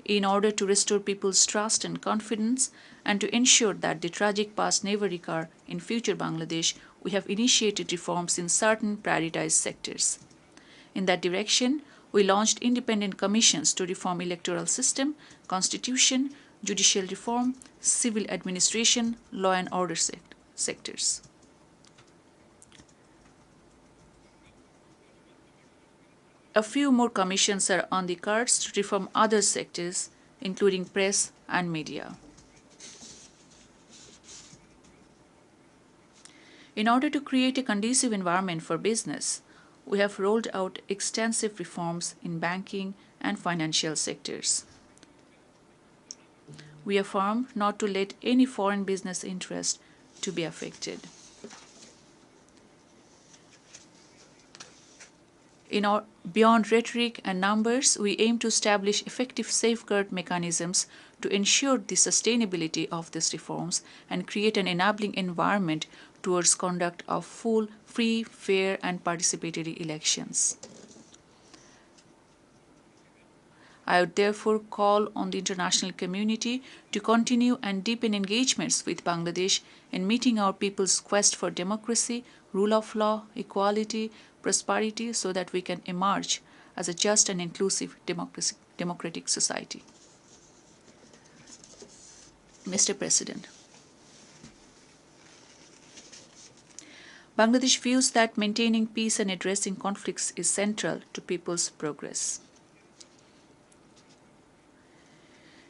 In order to restore people's trust and confidence and to ensure that the tragic past never recur in future Bangladesh, we have initiated reforms in certain prioritized sectors. In that direction, we launched independent commissions to reform electoral system, constitution, judicial reform, civil administration, law and order sectors. A few more commissions are on the cards to reform other sectors, including press and media. In order to create a conducive environment for business, we have rolled out extensive reforms in banking and financial sectors. We affirm not to let any foreign business interest to be affected. Beyond rhetoric and numbers, we aim to establish effective safeguard mechanisms to ensure the sustainability of these reforms and create an enabling environment towards conduct of full, free, fair, and participatory elections. I would therefore call on the international community to continue and deepen engagements with Bangladesh in meeting our people's quest for democracy, rule of law, equality, prosperity, so that we can emerge as a just and inclusive democratic society. Mr. President, Bangladesh views that maintaining peace and addressing conflicts is central to people's progress.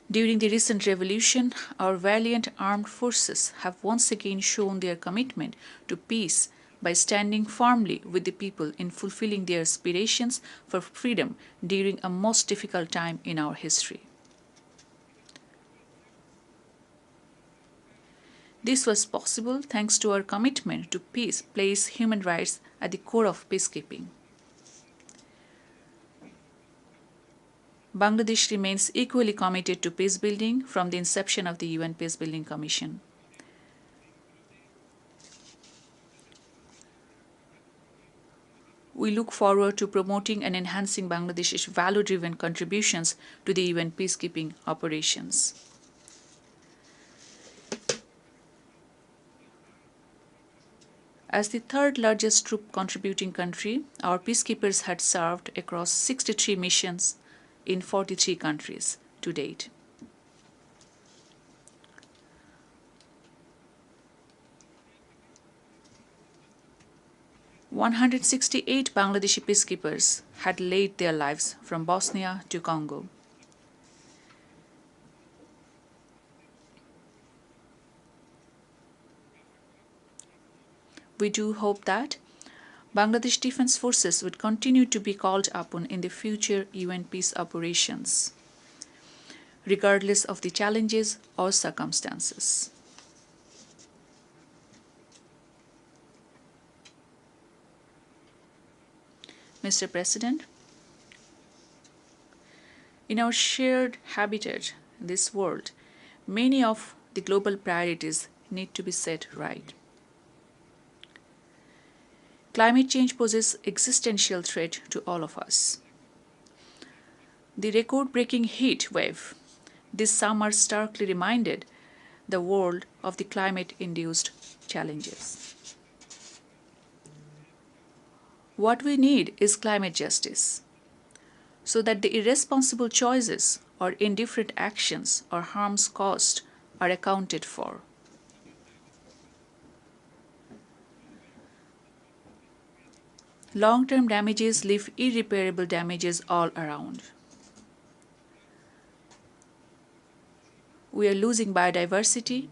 During the recent revolution, our valiant armed forces have once again shown their commitment to peace by standing firmly with the people in fulfilling their aspirations for freedom during a most difficult time in our history. This was possible thanks to our commitment to peace, place human rights at the core of peacekeeping. Bangladesh remains equally committed to peace building from the inception of the UN Peacebuilding Commission. We look forward to promoting and enhancing Bangladesh's value-driven contributions to the UN peacekeeping operations. As the third largest troop contributing country, our peacekeepers had served across 63 missions in 43 countries to date. "168 Bangladeshi peacekeepers had laid their lives from Bosnia to Congo. We do hope that Bangladesh Defense Forces would continue to be called upon in the future UN peace operations, regardless of the challenges or circumstances. Mr. President, in our shared habitat, this world, many of the global priorities need to be set right. Climate change poses existential threat to all of us. The record-breaking heat wave this summer starkly reminded the world of the climate-induced challenges. What we need is climate justice, so that the irresponsible choices or indifferent actions or harms caused are accounted for. Long-term damages leave irreparable damages all around. We are losing biodiversity,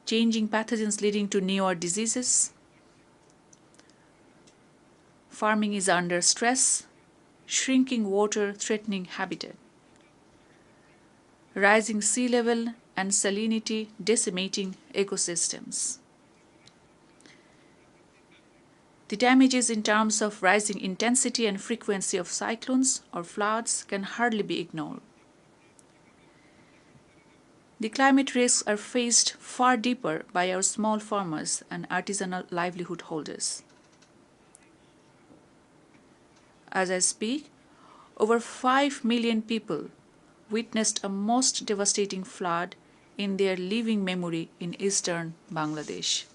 changing pathogens leading to newer diseases. Farming is under stress, shrinking water threatening habitat. Rising sea level and salinity decimating ecosystems. The damages in terms of rising intensity and frequency of cyclones or floods can hardly be ignored. The climate risks are faced far deeper by our small farmers and artisanal livelihood holders. As I speak, over 5 million people witnessed a most devastating flood in their living memory in eastern Bangladesh.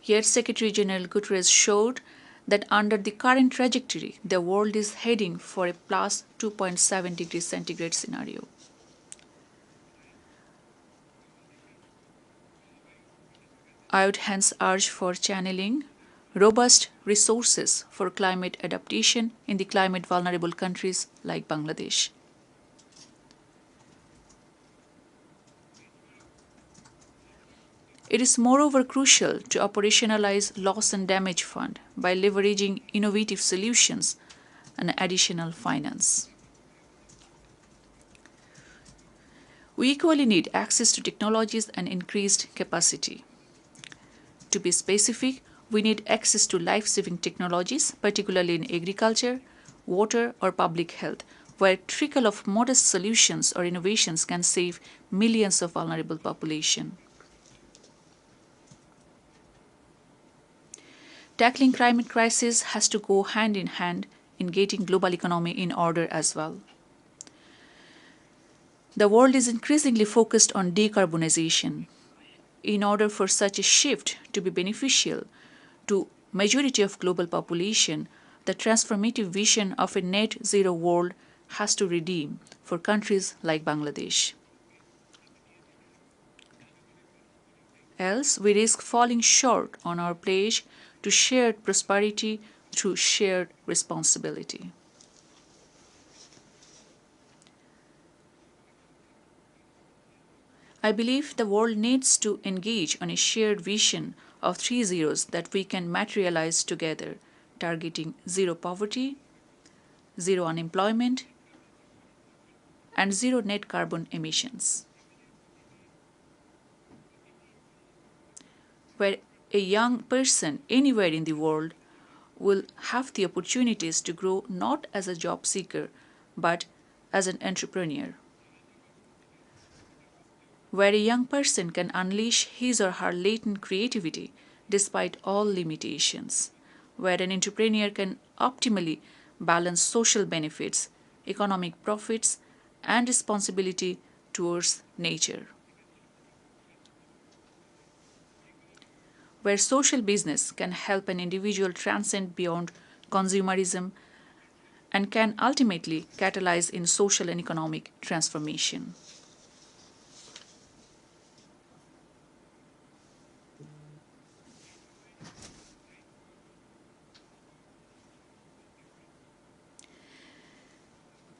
Yet Secretary General Guterres showed that under the current trajectory, the world is heading for a plus 2.7 degrees centigrade scenario. I would hence urge for channeling robust resources for climate adaptation in the climate vulnerable countries like Bangladesh. It is moreover crucial to operationalize loss and damage fund by leveraging innovative solutions and additional finance. We equally need access to technologies and increased capacity. To be specific, we need access to life-saving technologies, particularly in agriculture, water, or public health, where a trickle of modest solutions or innovations can save millions of vulnerable population. Tackling climate crisis has to go hand in hand in getting global economy in order as well. The world is increasingly focused on decarbonization. In order for such a shift to be beneficial to majority of global population, the transformative vision of a net zero world has to redeem for countries like Bangladesh. Else, we risk falling short on our pledge to shared prosperity through shared responsibility. I believe the world needs to engage on a shared vision of 3 zeros that we can materialize together, targeting zero poverty, zero unemployment, and zero net carbon emissions. Where a young person anywhere in the world will have the opportunities to grow not as a job seeker, but as an entrepreneur. Where a young person can unleash his or her latent creativity despite all limitations. Where an entrepreneur can optimally balance social benefits, economic profits, and responsibility towards nature. Where social business can help an individual transcend beyond consumerism and can ultimately catalyze in social and economic transformation.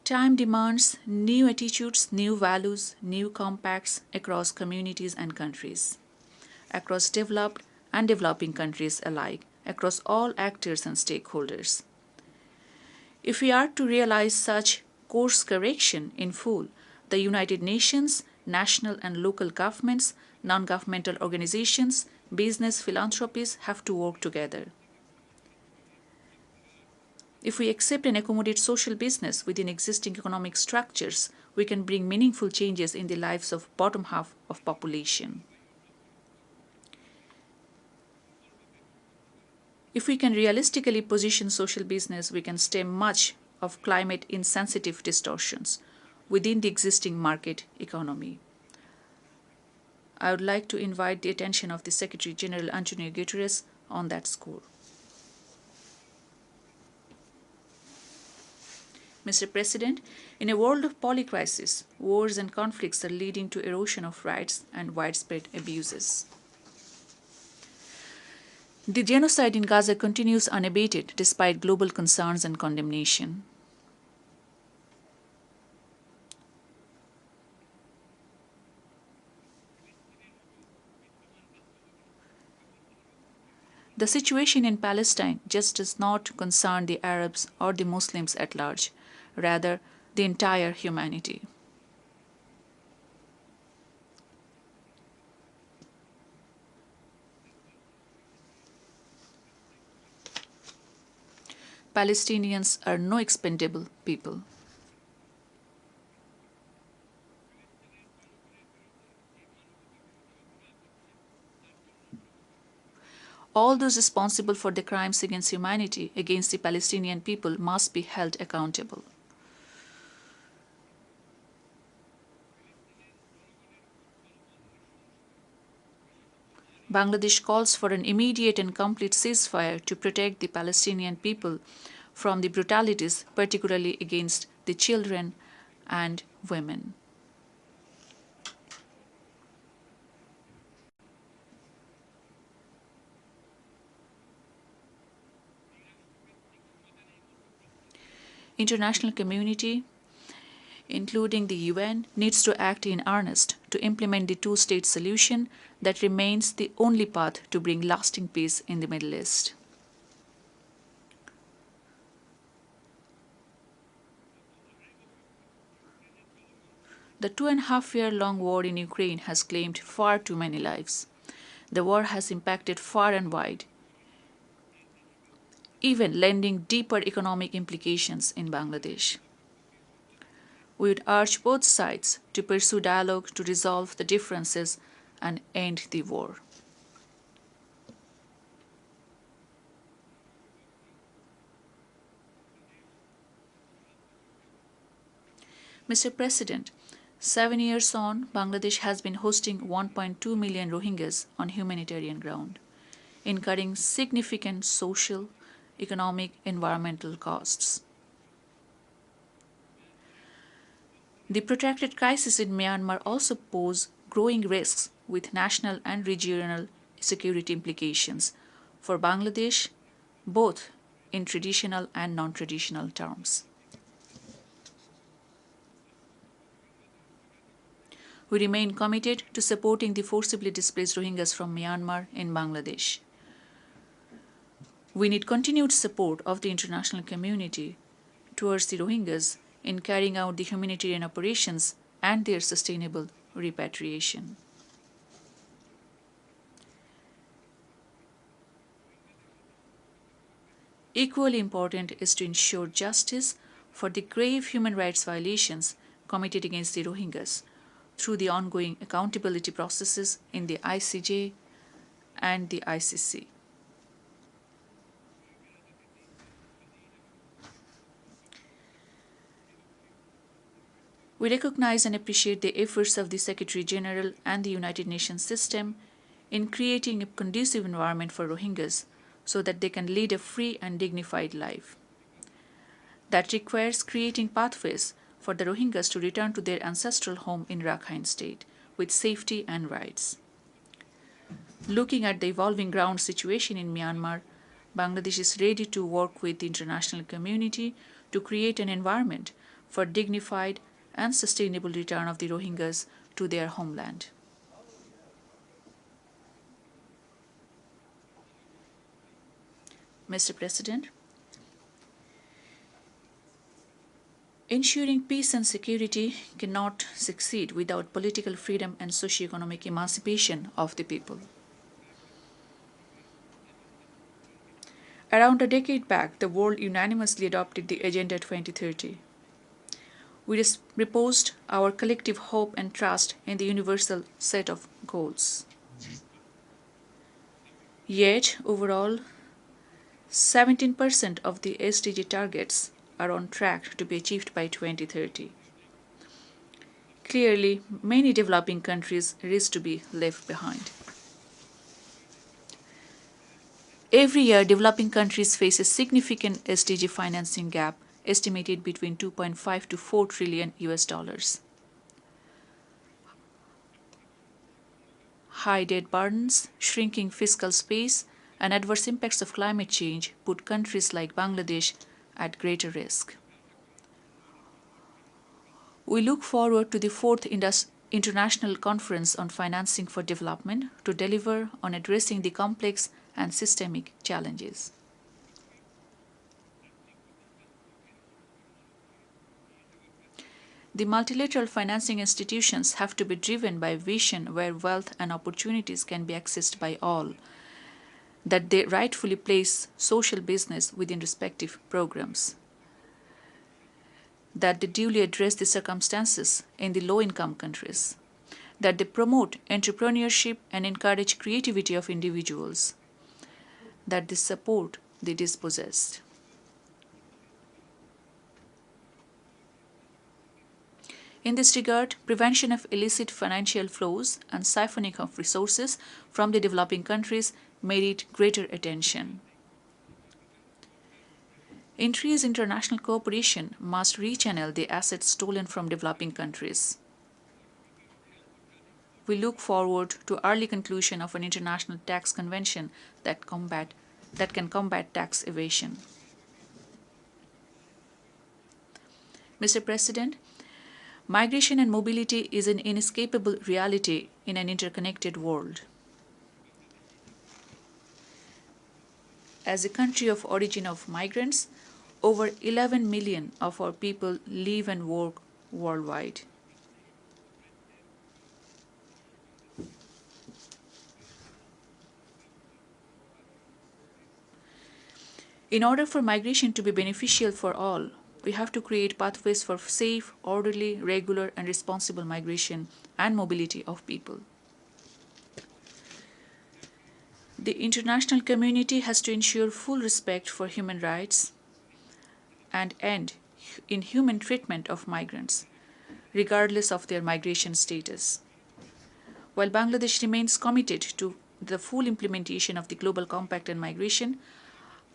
Time demands new attitudes, new values, new compacts across communities and countries, across developed and developing countries alike, across all actors and stakeholders. If we are to realize such course correction in full, the United Nations, national and local governments, non-governmental organizations, business philanthropies have to work together. If we accept and accommodate social business within existing economic structures, we can bring meaningful changes in the lives of bottom half of population. If we can realistically position social business, we can stem much of climate insensitive distortions within the existing market economy. I would like to invite the attention of the Secretary General Antonio Guterres on that score. Mr. President, in a world of polycrisis, wars and conflicts are leading to erosion of rights and widespread abuses. The genocide in Gaza continues unabated despite global concerns and condemnation. The situation in Palestine just does not concern the Arabs or the Muslims at large, rather the entire humanity. Palestinians are no expendable people. All those responsible for the crimes against humanity against the Palestinian people must be held accountable. Bangladesh calls for an immediate and complete ceasefire to protect the Palestinian people from the brutalities, particularly against the children and women. International community, including the UN, needs to act in earnest to implement the two-state solution that remains the only path to bring lasting peace in the Middle East. The 2.5-year-long war in Ukraine has claimed far too many lives. The war has impacted far and wide, even lending deeper economic implications in Bangladesh. We would urge both sides to pursue dialogue to resolve the differences and end the war. Mr. President, 7 years on, Bangladesh has been hosting 1.2 million Rohingyas on humanitarian ground, incurring significant social, economic, environmental costs. The protracted crisis in Myanmar also poses growing risks with national and regional security implications for Bangladesh, both in traditional and non-traditional terms. We remain committed to supporting the forcibly displaced Rohingyas from Myanmar in Bangladesh. We need continued support of the international community towards the Rohingyas in carrying out the humanitarian operations and their sustainable repatriation. Equally important is to ensure justice for the grave human rights violations committed against the Rohingyas through the ongoing accountability processes in the ICJ and the ICC. We recognize and appreciate the efforts of the Secretary General and the United Nations system in creating a conducive environment for Rohingyas so that they can lead a free and dignified life. That requires creating pathways for the Rohingyas to return to their ancestral home in Rakhine State with safety and rights. Looking at the evolving ground situation in Myanmar, Bangladesh is ready to work with the international community to create an environment for dignified and sustainable return of the Rohingyas to their homeland. Mr. President, ensuring peace and security cannot succeed without political freedom and socio-economic emancipation of the people. Around a decade back, the world unanimously adopted the Agenda 2030. We reposed our collective hope and trust in the universal set of goals. Yet, overall, 17% of the SDG targets are on track to be achieved by 2030. Clearly, many developing countries risk to be left behind. Every year, developing countries face a significant SDG financing gap, estimated between 2.5 to 4 trillion US dollars. High debt burdens, shrinking fiscal space, and adverse impacts of climate change put countries like Bangladesh at greater risk. We look forward to the fourth International Conference on Financing for Development to deliver on addressing the complex and systemic challenges. The multilateral financing institutions have to be driven by vision where wealth and opportunities can be accessed by all, that they rightfully place social business within respective programs, that they duly address the circumstances in the low-income countries, that they promote entrepreneurship and encourage creativity of individuals, that they support the dispossessed. In this regard, prevention of illicit financial flows and siphoning of resources from the developing countries merit greater attention. Increased international cooperation must rechannel the assets stolen from developing countries. We look forward to early conclusion of an international tax convention that can combat tax evasion. Mr. President, migration and mobility is an inescapable reality in an interconnected world. As a country of origin of migrants, over 11 million of our people live and work worldwide. In order for migration to be beneficial for all, we have to create pathways for safe, orderly, regular, and responsible migration and mobility of people. The international community has to ensure full respect for human rights and end inhuman treatment of migrants, regardless of their migration status. While Bangladesh remains committed to the full implementation of the Global Compact on Migration,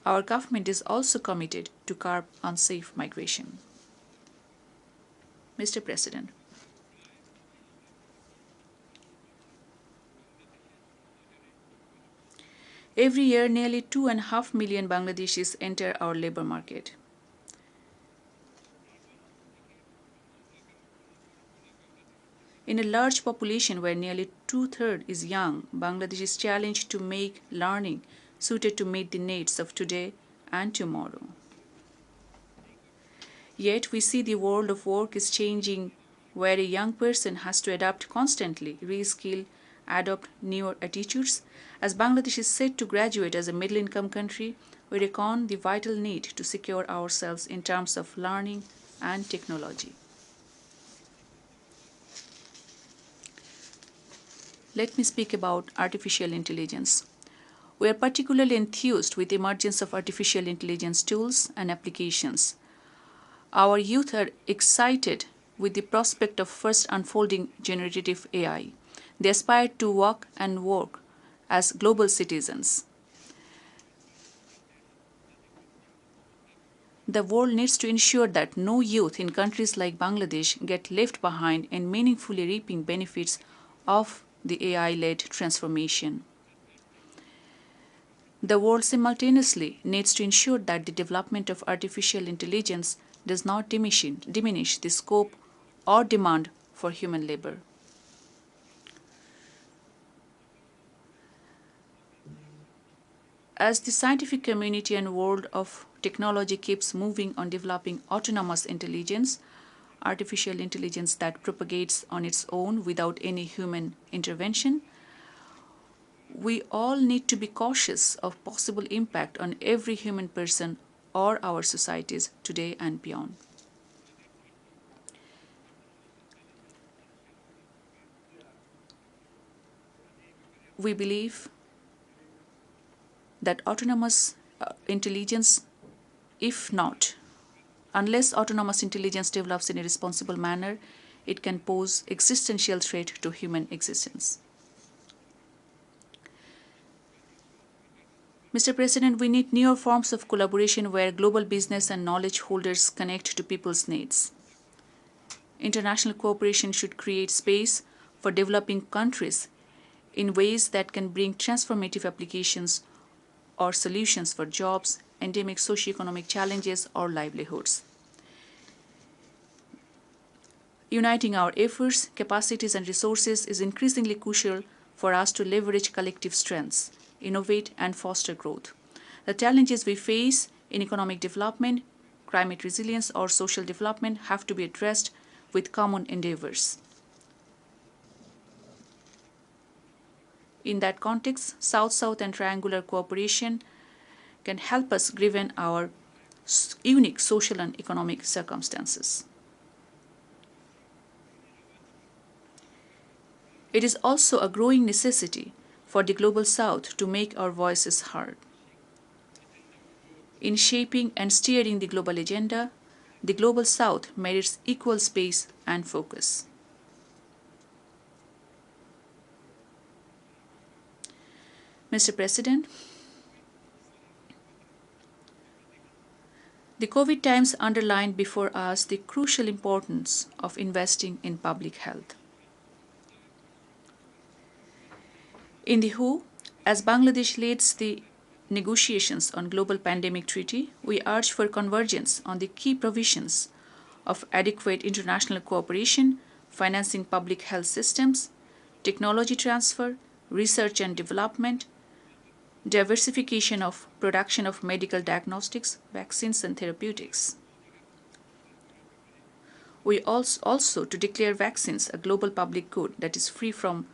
our government is also committed to curb unsafe migration. Mr. President, every year nearly 2.5 million Bangladeshis enter our labor market. In a large population where nearly 2/3 is young, Bangladesh is challenged to make learning suited to meet the needs of today and tomorrow. Yet we see the world of work is changing, where a young person has to adapt constantly, reskill, adopt newer attitudes. As Bangladesh is set to graduate as a middle-income country, we reckon the vital need to secure ourselves in terms of learning and technology. Let me speak about artificial intelligence. We are particularly enthused with the emergence of artificial intelligence tools and applications. Our youth are excited with the prospect of first unfolding generative AI. They aspire to walk and work as global citizens. The world needs to ensure that no youth in countries like Bangladesh get left behind in meaningfully reaping benefits of the AI-led transformation. The world simultaneously needs to ensure that the development of artificial intelligence does not diminish the scope or demand for human labor. As the scientific community and world of technology keeps moving on developing autonomous intelligence, artificial intelligence that propagates on its own without any human intervention, we all need to be cautious of possible impact on every human person or our societies today and beyond. We believe that autonomous intelligence, unless autonomous intelligence develops in a responsible manner, it can pose existential threat to human existence. Mr. President, we need newer forms of collaboration where global business and knowledge holders connect to people's needs. International cooperation should create space for developing countries in ways that can bring transformative applications or solutions for jobs, endemic socioeconomic challenges, or livelihoods. Uniting our efforts, capacities, and resources is increasingly crucial for us to leverage collective strengths, innovate, and foster growth. The challenges we face in economic development, climate resilience, or social development have to be addressed with common endeavors. In that context, South-South and triangular cooperation can help us given our unique social and economic circumstances. It is also a growing necessity for the Global South to make our voices heard. In shaping and steering the global agenda, the Global South merits equal space and focus. Mr. President, the COVID times underlined before us the crucial importance of investing in public health. In the WHO, as Bangladesh leads the negotiations on global pandemic treaty, we urge for convergence on the key provisions of adequate international cooperation, financing public health systems, technology transfer, research and development, diversification of production of medical diagnostics, vaccines, and therapeutics. We also to declare vaccines a global public good that is free from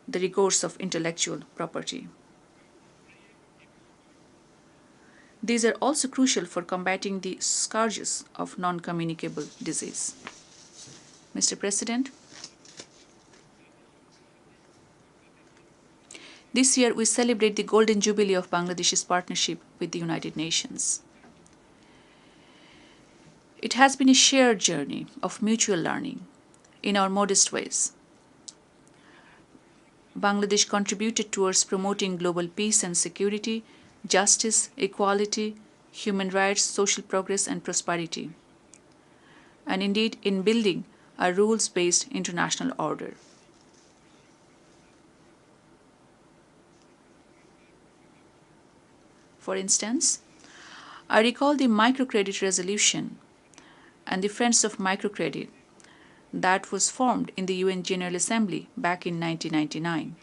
the rigors of intellectual property. These are also crucial for combating the scourges of non-communicable disease. Mr. President, this year we celebrate the Golden Jubilee of Bangladesh's partnership with the United Nations. It has been a shared journey of mutual learning in our modest ways. Bangladesh contributed towards promoting global peace and security, justice, equality, human rights, social progress, and prosperity, and indeed in building a rules-based international order. For instance, I recall the microcredit resolution and the Friends of Microcredit that was formed in the UN General Assembly back in 1999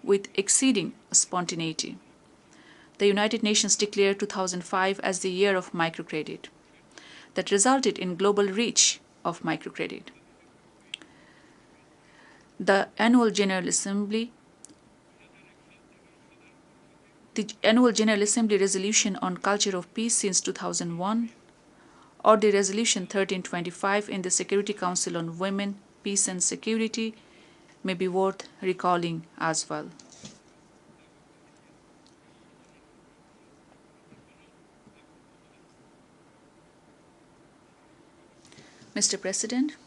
with exceeding spontaneity. The United Nations declared 2005 as the year of microcredit that resulted in global reach of microcredit. The Annual General Assembly resolution on culture of peace since 2001, or the resolution 1325 in the Security Council on Women, Peace and Security may be worth recalling as well. Mr. President,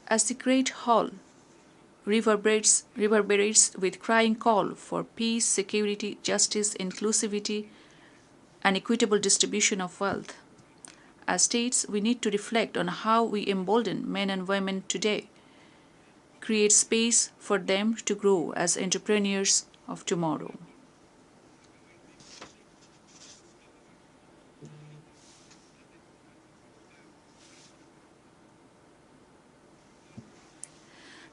as the Great Hall reverberates with crying call for peace, security, justice, inclusivity, and equitable distribution of wealth, as states, we need to reflect on how we embolden men and women today, create space for them to grow as entrepreneurs of tomorrow.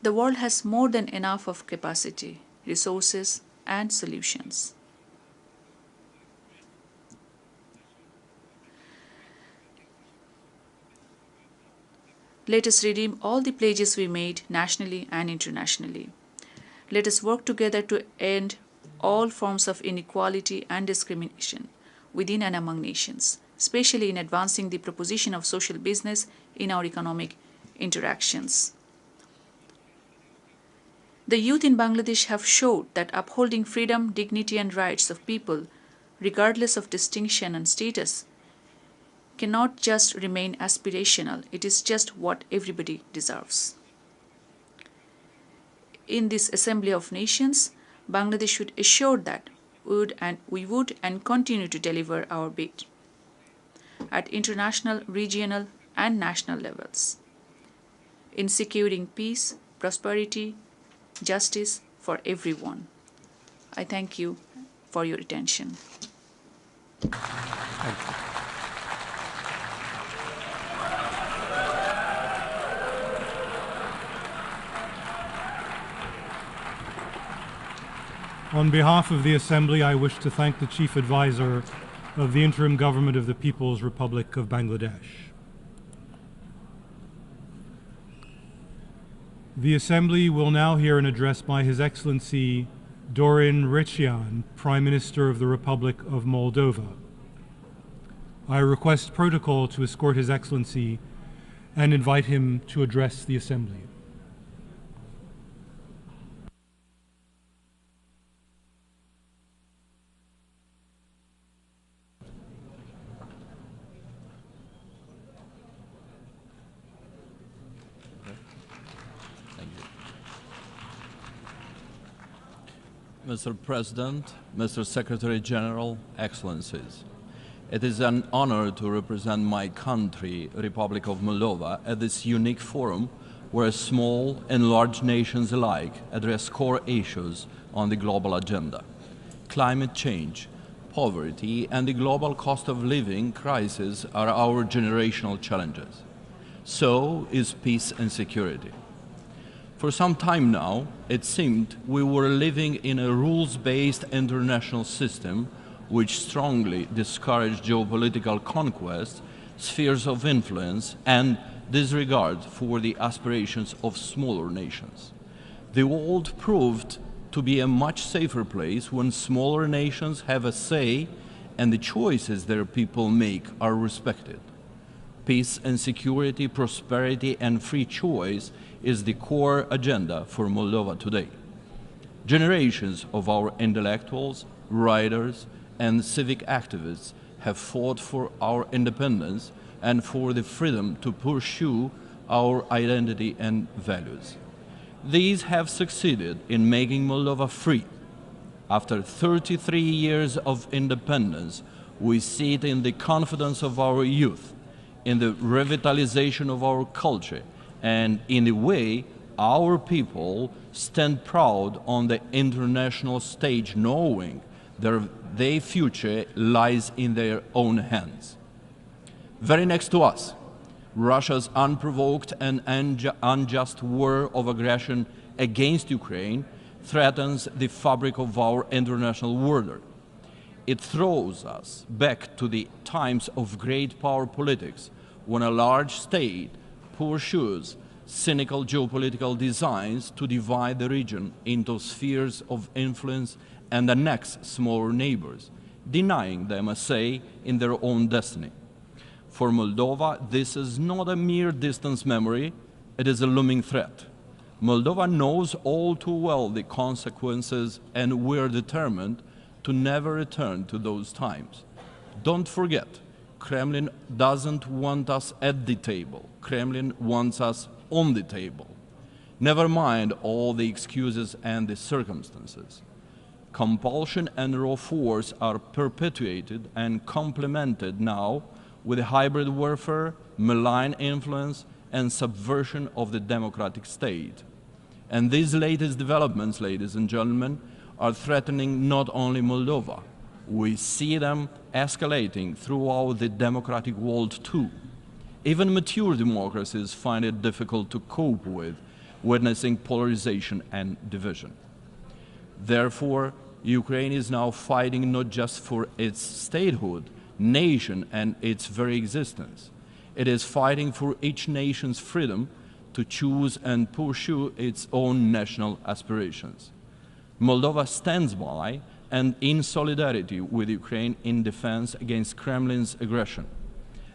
The world has more than enough of capacity, resources, and solutions. Let us redeem all the pledges we made nationally and internationally. Let us work together to end all forms of inequality and discrimination within and among nations, especially in advancing the proposition of social business in our economic interactions. The youth in Bangladesh have showed that upholding freedom, dignity, and rights of people, regardless of distinction and status, cannot just remain aspirational. It is just what everybody deserves. In this Assembly of Nations, Bangladesh should assure that we would and continue to deliver our bid at international, regional, and national levels in securing peace, prosperity, justice for everyone. I thank you for your attention. Thank you. On behalf of the Assembly, I wish to thank the Chief Advisor of the Interim Government of the People's Republic of Bangladesh. The Assembly will now hear an address by His Excellency Dorin Recian, Prime Minister of the Republic of Moldova. I request protocol to escort His Excellency and invite him to address the Assembly. Mr. President, Mr. Secretary General, Excellencies, it is an honor to represent my country, Republic of Moldova, at this unique forum where small and large nations alike address core issues on the global agenda. Climate change, poverty, and the global cost of living crisis are our generational challenges. So is peace and security. For some time now, it seemed we were living in a rules-based international system which strongly discouraged geopolitical conquest, spheres of influence, and disregard for the aspirations of smaller nations. The world proved to be a much safer place when smaller nations have a say and the choices their people make are respected. Peace and security, prosperity, and free choice is the core agenda for Moldova today. Generations of our intellectuals, writers, and civic activists have fought for our independence and for the freedom to pursue our identity and values. These have succeeded in making Moldova free. After 33 years of independence, we see it in the confidence of our youth, in the revitalization of our culture, and in the way our people stand proud on the international stage, knowing their future lies in their own hands. Very next to us, Russia's unprovoked and unjust war of aggression against Ukraine threatens the fabric of our international order. It throws us back to the times of great power politics, when a large state pursues cynical geopolitical designs to divide the region into spheres of influence and annex smaller neighbors, denying them a say in their own destiny. For Moldova, this is not a mere distant memory, it is a looming threat. Moldova knows all too well the consequences, and we're determined to never return to those times. Don't forget, Kremlin doesn't want us at the table. Kremlin wants us on the table. Never mind all the excuses and the circumstances. Compulsion and raw force are perpetuated and complemented now with hybrid warfare, malign influence, and subversion of the democratic state. And these latest developments, ladies and gentlemen, are threatening not only Moldova. We see them escalating throughout the democratic world too. Even mature democracies find it difficult to cope with, witnessing polarization and division. Therefore, Ukraine is now fighting not just for its statehood, nation, and its very existence. It is fighting for each nation's freedom to choose and pursue its own national aspirations. Moldova stands by and in solidarity with Ukraine in defense against Kremlin's aggression.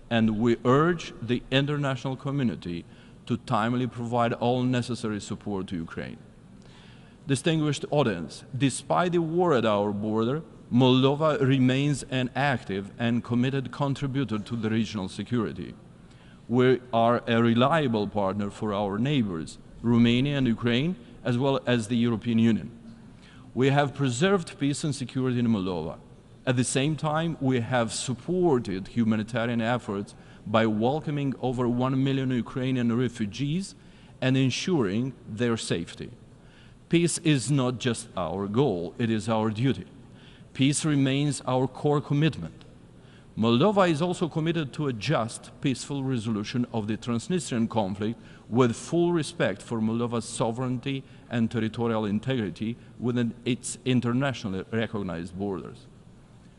And we urge the international community to timely provide all necessary support to Ukraine. Distinguished audience, despite the war at our border, Moldova remains an active and committed contributor to the regional security. We are a reliable partner for our neighbors, Romania and Ukraine, as well as the European Union. We have preserved peace and security in Moldova. At the same time, we have supported humanitarian efforts by welcoming over 1 million Ukrainian refugees and ensuring their safety. Peace is not just our goal, it is our duty. Peace remains our core commitment. Moldova is also committed to a just, peaceful resolution of the Transnistrian conflict with full respect for Moldova's sovereignty and territorial integrity within its internationally recognized borders.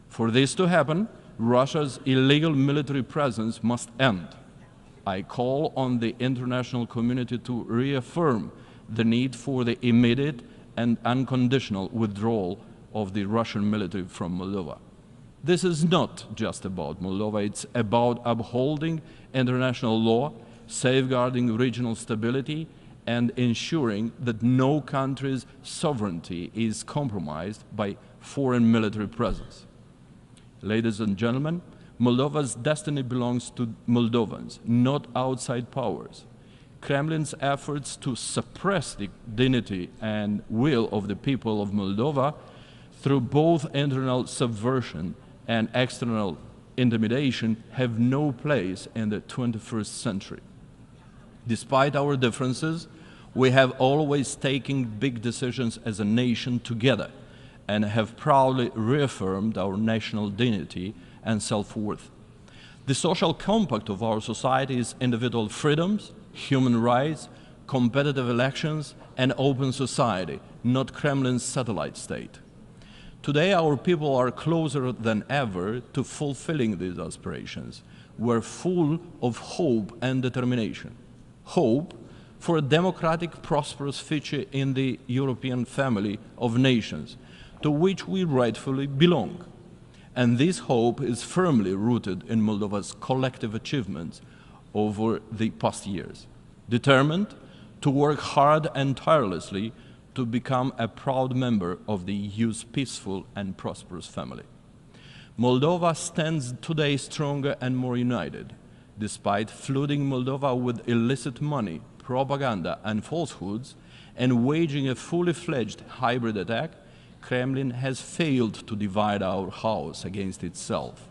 For this to happen, Russia's illegal military presence must end. I call on the international community to reaffirm the need for the immediate and unconditional withdrawal of the Russian military from Moldova. This is not just about Moldova, it's about upholding international law, safeguarding regional stability, and ensuring that no country's sovereignty is compromised by foreign military presence. Ladies and gentlemen, Moldova's destiny belongs to Moldovans, not outside powers. Kremlin's efforts to suppress the dignity and will of the people of Moldova through both internal subversion and external intimidation have no place in the 21st century. Despite our differences, we have always taken big decisions as a nation together and have proudly reaffirmed our national dignity and self-worth. The social compact of our society is individual freedoms, human rights, competitive elections, and open society, not Kremlin's satellite state. Today, our people are closer than ever to fulfilling these aspirations. We're full of hope and determination. Hope for a democratic, prosperous future in the European family of nations, to which we rightfully belong. And this hope is firmly rooted in Moldova's collective achievements over the past years, determined to work hard and tirelessly to become a proud member of the EU's peaceful and prosperous family. Moldova stands today stronger and more united. Despite flooding Moldova with illicit money, propaganda and falsehoods, and waging a fully fledged hybrid attack, Kremlin has failed to divide our house against itself.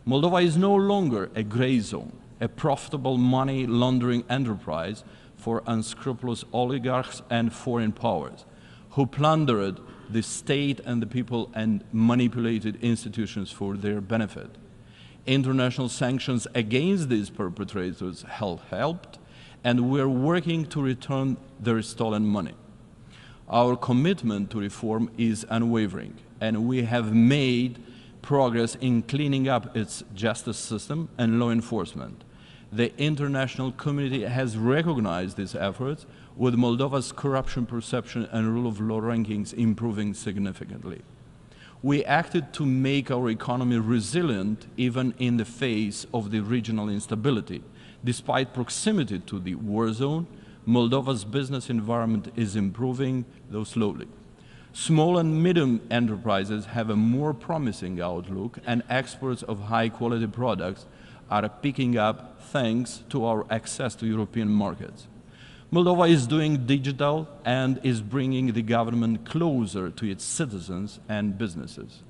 Moldova is no longer a gray zone, a profitable money laundering enterprise for unscrupulous oligarchs and foreign powers who plundered the state and the people and manipulated institutions for their benefit. International sanctions against these perpetrators have helped, and we are working to return their stolen money. Our commitment to reform is unwavering, and we have made progress in cleaning up its justice system and law enforcement. The international community has recognized these efforts, with Moldova's corruption perception and rule of law rankings improving significantly. We acted to make our economy resilient even in the face of the regional instability. Despite proximity to the war zone, Moldova's business environment is improving, though slowly. Small and medium enterprises have a more promising outlook, and exports of high-quality products are picking up thanks to our access to European markets. Moldova is doing digital and is bringing the government closer to its citizens and businesses.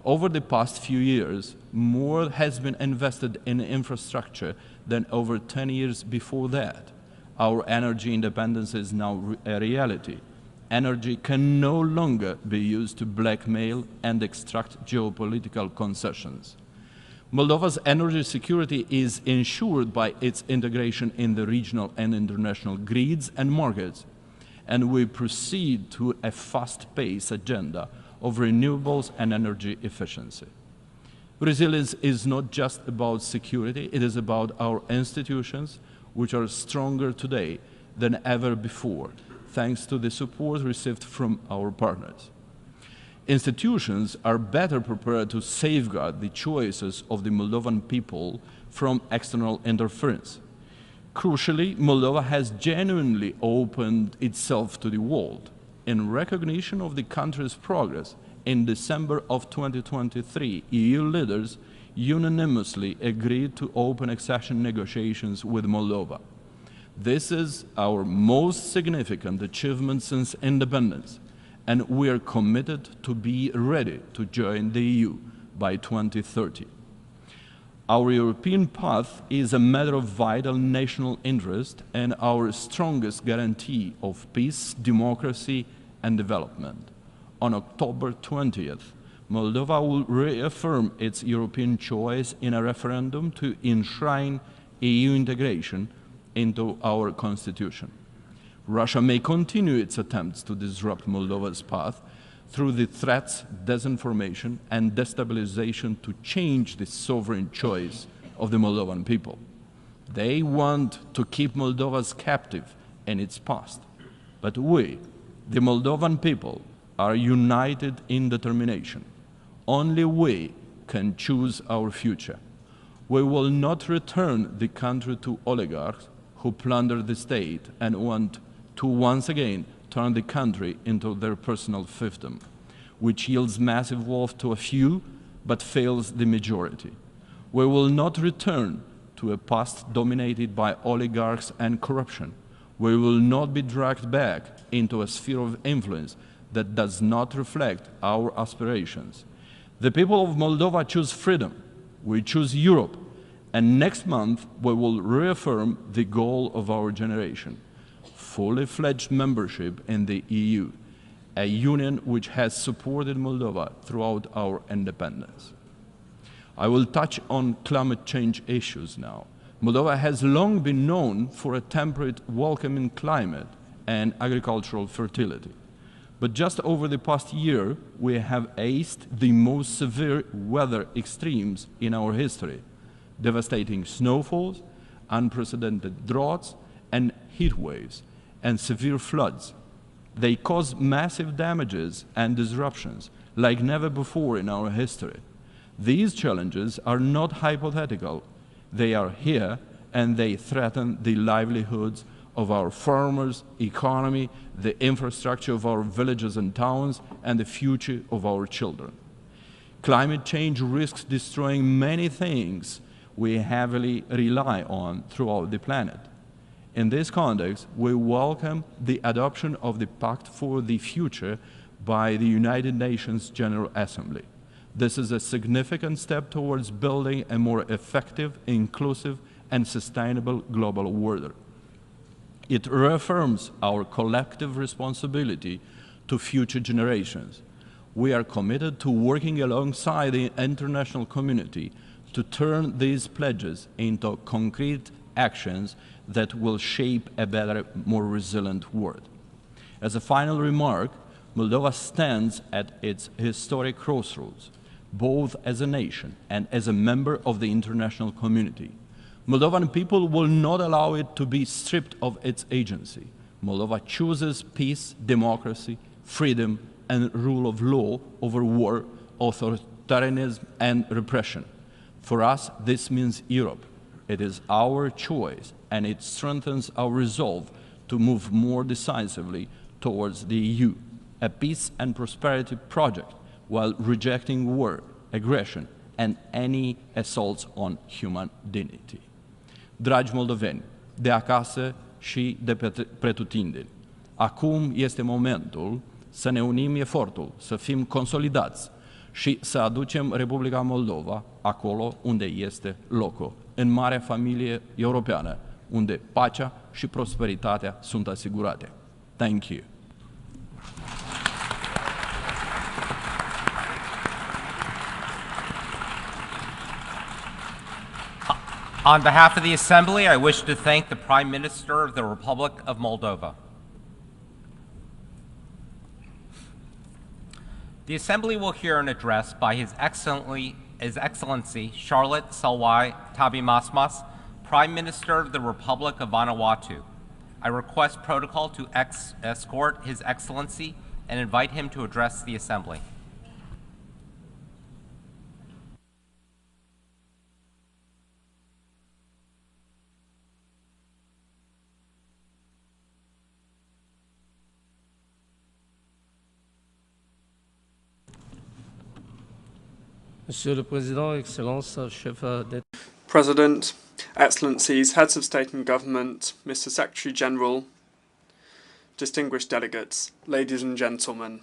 Over the past few years, more has been invested in infrastructure than over 10 years before that. Our energy independence is now a reality. Energy can no longer be used to blackmail and extract geopolitical concessions. Moldova's energy security is ensured by its integration in the regional and international grids and markets, and we proceed to a fast-paced agenda of renewables and energy efficiency. Resilience is not just about security, it is about our institutions, which are stronger today than ever before, thanks to the support received from our partners. Institutions are better prepared to safeguard the choices of the Moldovan people from external interference. Crucially, Moldova has genuinely opened itself to the world. In recognition of the country's progress, in December of 2023, EU leaders unanimously agreed to open accession negotiations with Moldova. This is our most significant achievement since independence, and we are committed to be ready to join the EU by 2030. Our European path is a matter of vital national interest and our strongest guarantee of peace, democracy, and development. On October 20th, Moldova will reaffirm its European choice in a referendum to enshrine EU integration into our constitution. Russia may continue its attempts to disrupt Moldova's path through the threats, disinformation, and destabilization to change the sovereign choice of the Moldovan people. They want to keep Moldova captive in its past. But we, the Moldovan people, are united in determination. Only we can choose our future. We will not return the country to oligarchs who plunder the state and want to once again turn the country into their personal fiefdom, which yields massive wealth to a few but fails the majority. We will not return to a past dominated by oligarchs and corruption. We will not be dragged back into a sphere of influence that does not reflect our aspirations. The people of Moldova choose freedom. We choose Europe. And next month, we will reaffirm the goal of our generation: fully fledged membership in the EU, a union which has supported Moldova throughout our independence. I will touch on climate change issues now. Moldova has long been known for a temperate, welcoming climate and agricultural fertility. But just over the past year, we have aced the most severe weather extremes in our history: devastating snowfalls, unprecedented droughts, and heat waves, and severe floods. They cause massive damages and disruptions like never before in our history. These challenges are not hypothetical. They are here, and they threaten the livelihoods of our farmers, economy, the infrastructure of our villages and towns, and the future of our children. Climate change risks destroying many things we heavily rely on throughout the planet. In this context, we welcome the adoption of the Pact for the Future by the United Nations General Assembly. This is a significant step towards building a more effective, inclusive, and sustainable global order. It reaffirms our collective responsibility to future generations. We are committed to working alongside the international community to turn these pledges into concrete actions that will shape a better, more resilient world. As a final remark, Moldova stands at its historic crossroads, both as a nation and as a member of the international community. Moldovan people will not allow it to be stripped of its agency. Moldova chooses peace, democracy, freedom, and rule of law over war, authoritarianism, and repression. For us, this means Europe. It is our choice, and it strengthens our resolve to move more decisively towards the EU, a peace and prosperity project, while rejecting war, aggression, and any assaults on human dignity. Dragi moldoveni, de acasă și de pretutindeni, acum este momentul să ne unim efortul, să fim consolidați și să aducem Republica Moldova acolo unde este locul, în marea familie europeană, unde pacea și prosperitatea sunt asigurate. Thank you. On behalf of the Assembly, I wish to thank the Prime Minister of the Republic of Moldova. The Assembly will hear an address by His His Excellency Charlotte Salwai Tabimasmas, Prime Minister of the Republic of Vanuatu. I request protocol to escort His Excellency and invite him to address the Assembly. Monsieur le Président, Excellences, chef d'État. President, Excellencies, Heads of State and Government, Mr. Secretary General, distinguished delegates, ladies and gentlemen.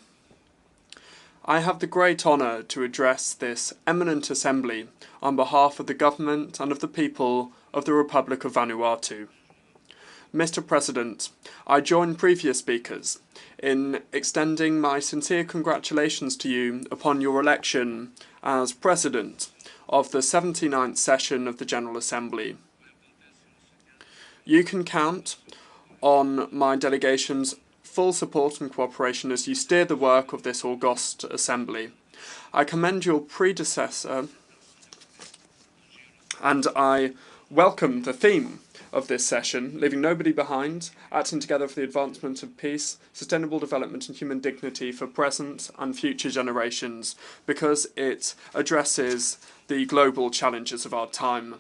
I have the great honour to address this eminent assembly on behalf of the government and of the people of the Republic of Vanuatu. Mr. President, I join previous speakers in extending my sincere congratulations to you upon your election as President of the 79th session of the General Assembly. You can count on my delegation's full support and cooperation as you steer the work of this august assembly. I commend your predecessor and I welcome the theme of this session, leaving nobody behind, acting together for the advancement of peace, sustainable development and human dignity for present and future generations, because it addresses the global challenges of our time.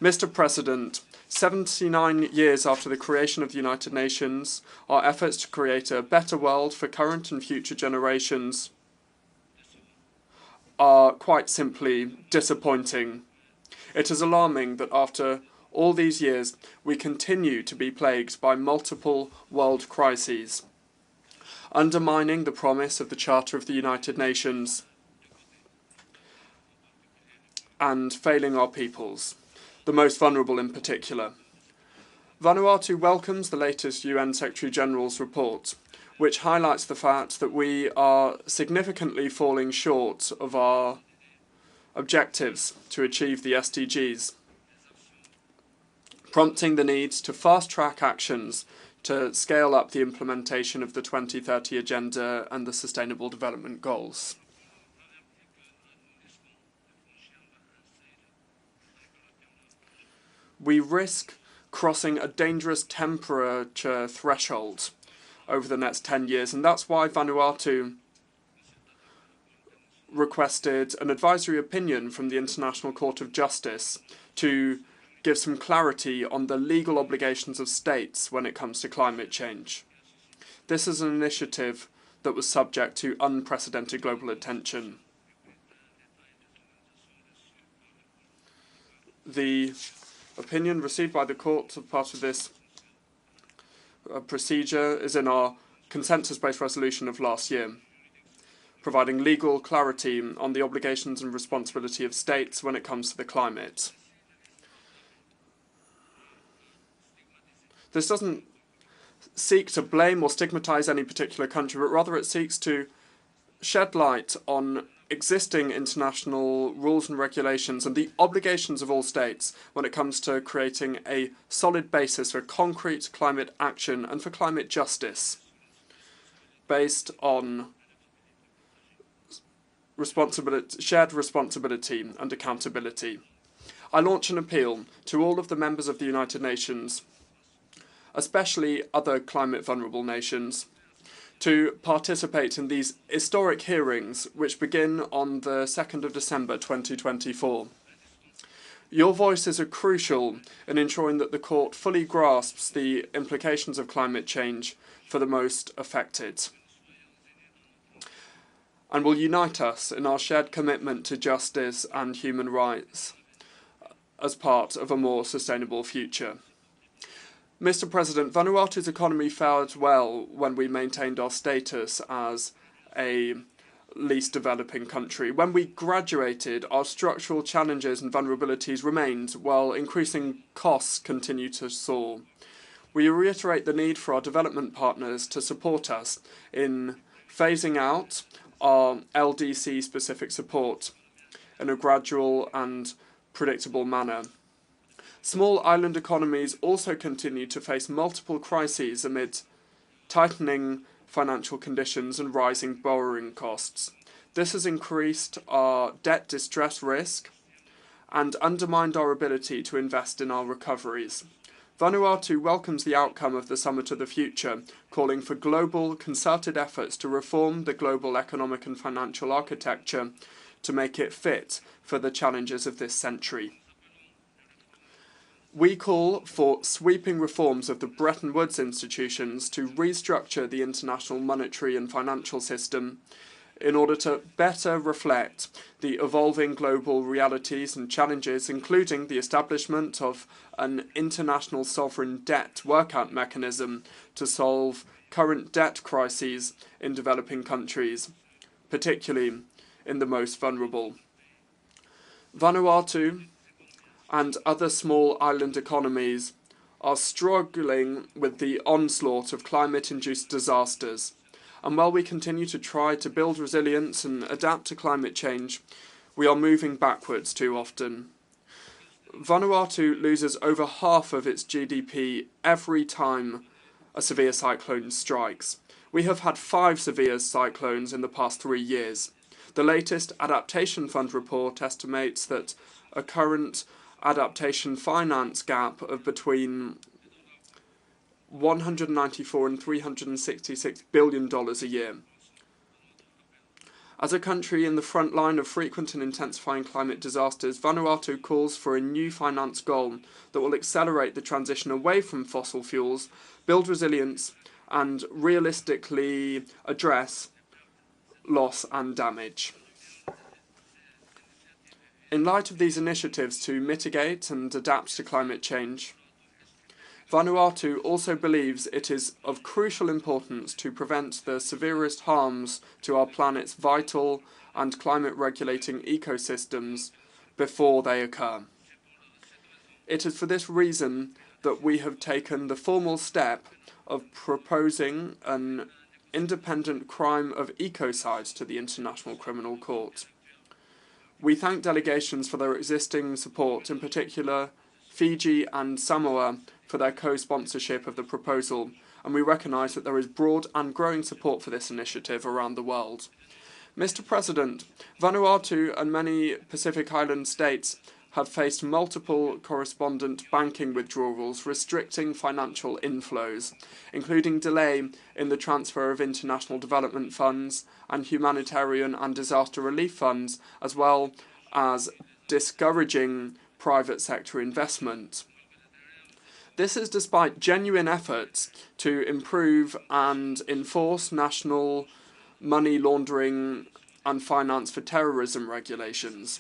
Mr. President, 79 years after the creation of the United Nations, our efforts to create a better world for current and future generations are quite simply disappointing. It is alarming that after all these years, we continue to be plagued by multiple world crises, undermining the promise of the Charter of the United Nations and failing our peoples, the most vulnerable in particular. Vanuatu welcomes the latest UN Secretary-General's report, which highlights the fact that we are significantly falling short of our objectives to achieve the SDGs, prompting the need to fast-track actions to scale up the implementation of the 2030 Agenda and the Sustainable Development Goals. We risk crossing a dangerous temperature threshold over the next 10 years, and that's why Vanuatu requested an advisory opinion from the International Court of Justice to give some clarity on the legal obligations of states when it comes to climate change. This is an initiative that was subject to unprecedented global attention. The opinion received by the court as part of this procedure is in our consensus-based resolution of last year, providing legal clarity on the obligations and responsibility of states when it comes to the climate. This doesn't seek to blame or stigmatize any particular country, but rather it seeks to shed light on existing international rules and regulations and the obligations of all states when it comes to creating a solid basis for concrete climate action and for climate justice based on shared responsibility and accountability. I launch an appeal to all of the members of the United Nations, especially other climate vulnerable nations, to participate in these historic hearings which begin on the 2nd of December 2024. Your voices are crucial in ensuring that the court fully grasps the implications of climate change for the most affected, and will unite us in our shared commitment to justice and human rights as part of a more sustainable future. Mr. President, Vanuatu's economy fared well when we maintained our status as a least developing country. When we graduated, our structural challenges and vulnerabilities remained, while increasing costs continue to soar. We reiterate the need for our development partners to support us in phasing out our LDC-specific support in a gradual and predictable manner. Small island economies also continue to face multiple crises amid tightening financial conditions and rising borrowing costs. This has increased our debt distress risk and undermined our ability to invest in our recoveries. Vanuatu welcomes the outcome of the Summit of the Future, calling for global, concerted efforts to reform the global economic and financial architecture to make it fit for the challenges of this century. We call for sweeping reforms of the Bretton Woods institutions to restructure the international monetary and financial system in order to better reflect the evolving global realities and challenges, including the establishment of an international sovereign debt workout mechanism to solve current debt crises in developing countries, particularly in the most vulnerable. Vanuatu and other small island economies are struggling with the onslaught of climate-induced disasters. And while we continue to try to build resilience and adapt to climate change, we are moving backwards too often. Vanuatu loses over half of its GDP every time a severe cyclone strikes. We have had 5 severe cyclones in the past 3 years. The latest Adaptation Fund report estimates that a current adaptation finance gap of between $194 and $366 billion a year. As a country in the front line of frequent and intensifying climate disasters, Vanuatu calls for a new finance goal that will accelerate the transition away from fossil fuels, build resilience, and realistically address loss and damage. In light of these initiatives to mitigate and adapt to climate change, Vanuatu also believes it is of crucial importance to prevent the severest harms to our planet's vital and climate-regulating ecosystems before they occur. It is for this reason that we have taken the formal step of proposing an independent crime of ecocide to the International Criminal Court. We thank delegations for their existing support, in particular Fiji and Samoa, for their co-sponsorship of the proposal, and we recognise that there is broad and growing support for this initiative around the world. Mr. President, Vanuatu and many Pacific Island states have faced multiple correspondent banking withdrawals restricting financial inflows, including delay in the transfer of international development funds and humanitarian and disaster relief funds, as well as discouraging private sector investment. This is despite genuine efforts to improve and enforce national money laundering and finance for terrorism regulations.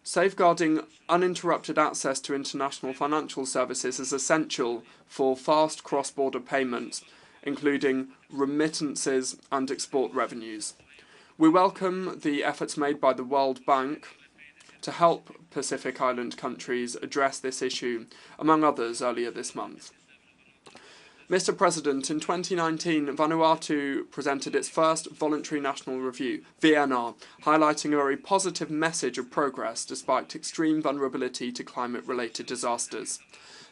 Safeguarding uninterrupted access to international financial services is essential for fast cross-border payments, including remittances and export revenues. We welcome the efforts made by the World Bank to help Pacific Island countries address this issue, among others, earlier this month. Mr. President, in 2019, Vanuatu presented its first voluntary national review, VNR, highlighting a very positive message of progress despite extreme vulnerability to climate-related disasters.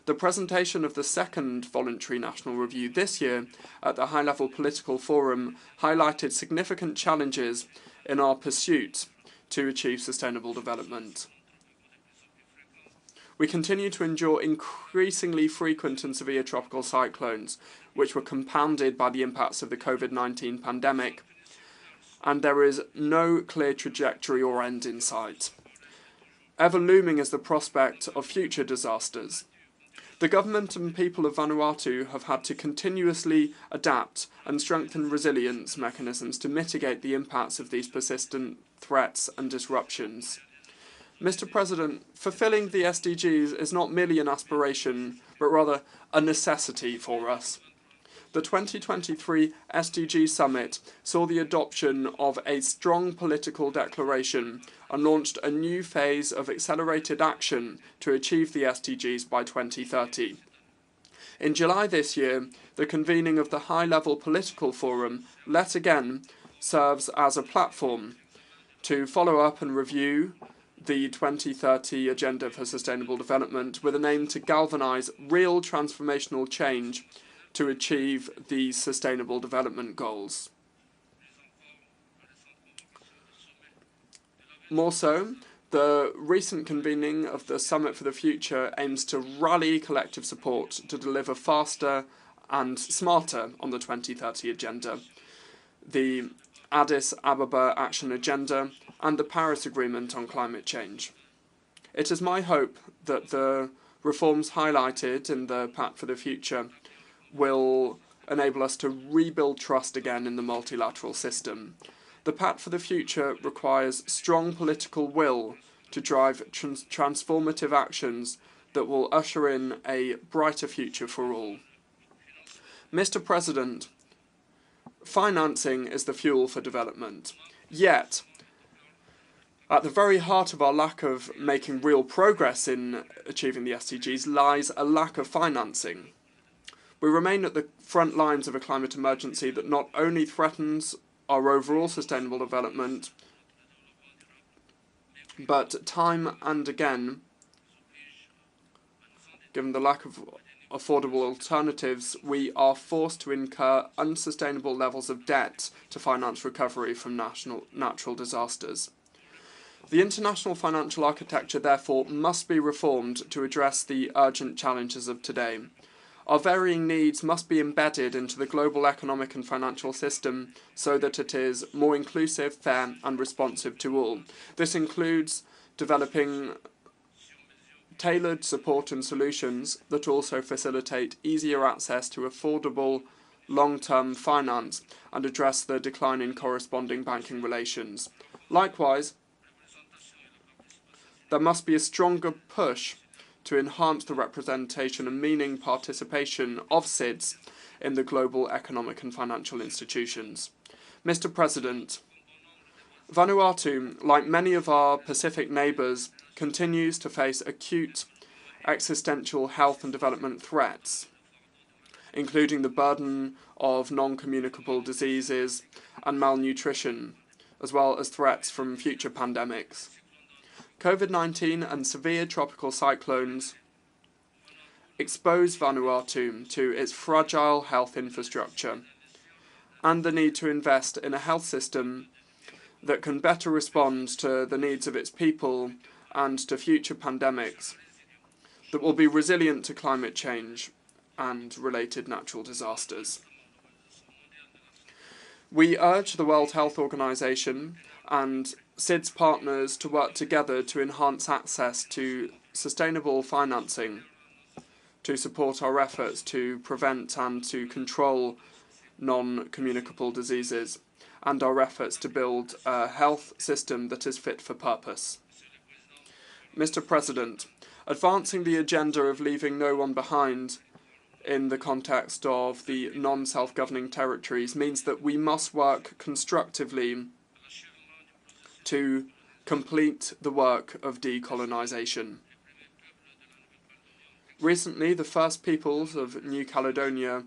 The presentation of the second voluntary national review this year at the high-level political forum highlighted significant challenges in our pursuit to achieve sustainable development. We continue to endure increasingly frequent and severe tropical cyclones, which were compounded by the impacts of the COVID-19 pandemic, and there is no clear trajectory or end in sight. Ever looming is the prospect of future disasters. The government and people of Vanuatu have had to continuously adapt and strengthen resilience mechanisms to mitigate the impacts of these persistent threats and disruptions. Mr. President, fulfilling the SDGs is not merely an aspiration, but rather a necessity for us. The 2023 SDG Summit saw the adoption of a strong political declaration and launched a new phase of accelerated action to achieve the SDGs by 2030. In July this year, the convening of the high-level political forum, Let Again, serves as a platform to follow up and review the 2030 Agenda for Sustainable Development with an aim to galvanise real transformational change to achieve the Sustainable Development Goals. More so, the recent convening of the Summit for the Future aims to rally collective support to deliver faster and smarter on the 2030 Agenda, the Addis Ababa Action Agenda, and the Paris Agreement on climate change. It is my hope that the reforms highlighted in the Pact for the Future will enable us to rebuild trust again in the multilateral system. The Pact for the Future requires strong political will to drive transformative actions that will usher in a brighter future for all. Mr. President, financing is the fuel for development. Yet, at the very heart of our lack of making real progress in achieving the SDGs lies a lack of financing. We remain at the front lines of a climate emergency that not only threatens our overall sustainable development, but time and again, given the lack of affordable alternatives, we are forced to incur unsustainable levels of debt to finance recovery from natural disasters. The international financial architecture, therefore, must be reformed to address the urgent challenges of today. Our varying needs must be embedded into the global economic and financial system so that it is more inclusive, fair, and responsive to all. This includes developing tailored support and solutions that also facilitate easier access to affordable long-term finance and address the decline in corresponding banking relations. Likewise, there must be a stronger push to enhance the representation and meaning participation of SIDS in the global economic and financial institutions. Mr. President, Vanuatu, like many of our Pacific neighbours, continues to face acute existential health and development threats, including the burden of non-communicable diseases and malnutrition, as well as threats from future pandemics. COVID-19 and severe tropical cyclones expose Vanuatu to its fragile health infrastructure and the need to invest in a health system that can better respond to the needs of its people and to future pandemics, that will be resilient to climate change and related natural disasters. We urge the World Health Organization and SIDS partners to work together to enhance access to sustainable financing to support our efforts to prevent and to control non-communicable diseases and our efforts to build a health system that is fit for purpose. Mr. President, advancing the agenda of leaving no one behind in the context of the non-self-governing territories means that we must work constructively to complete the work of decolonisation. Recently, the First Peoples of New Caledonia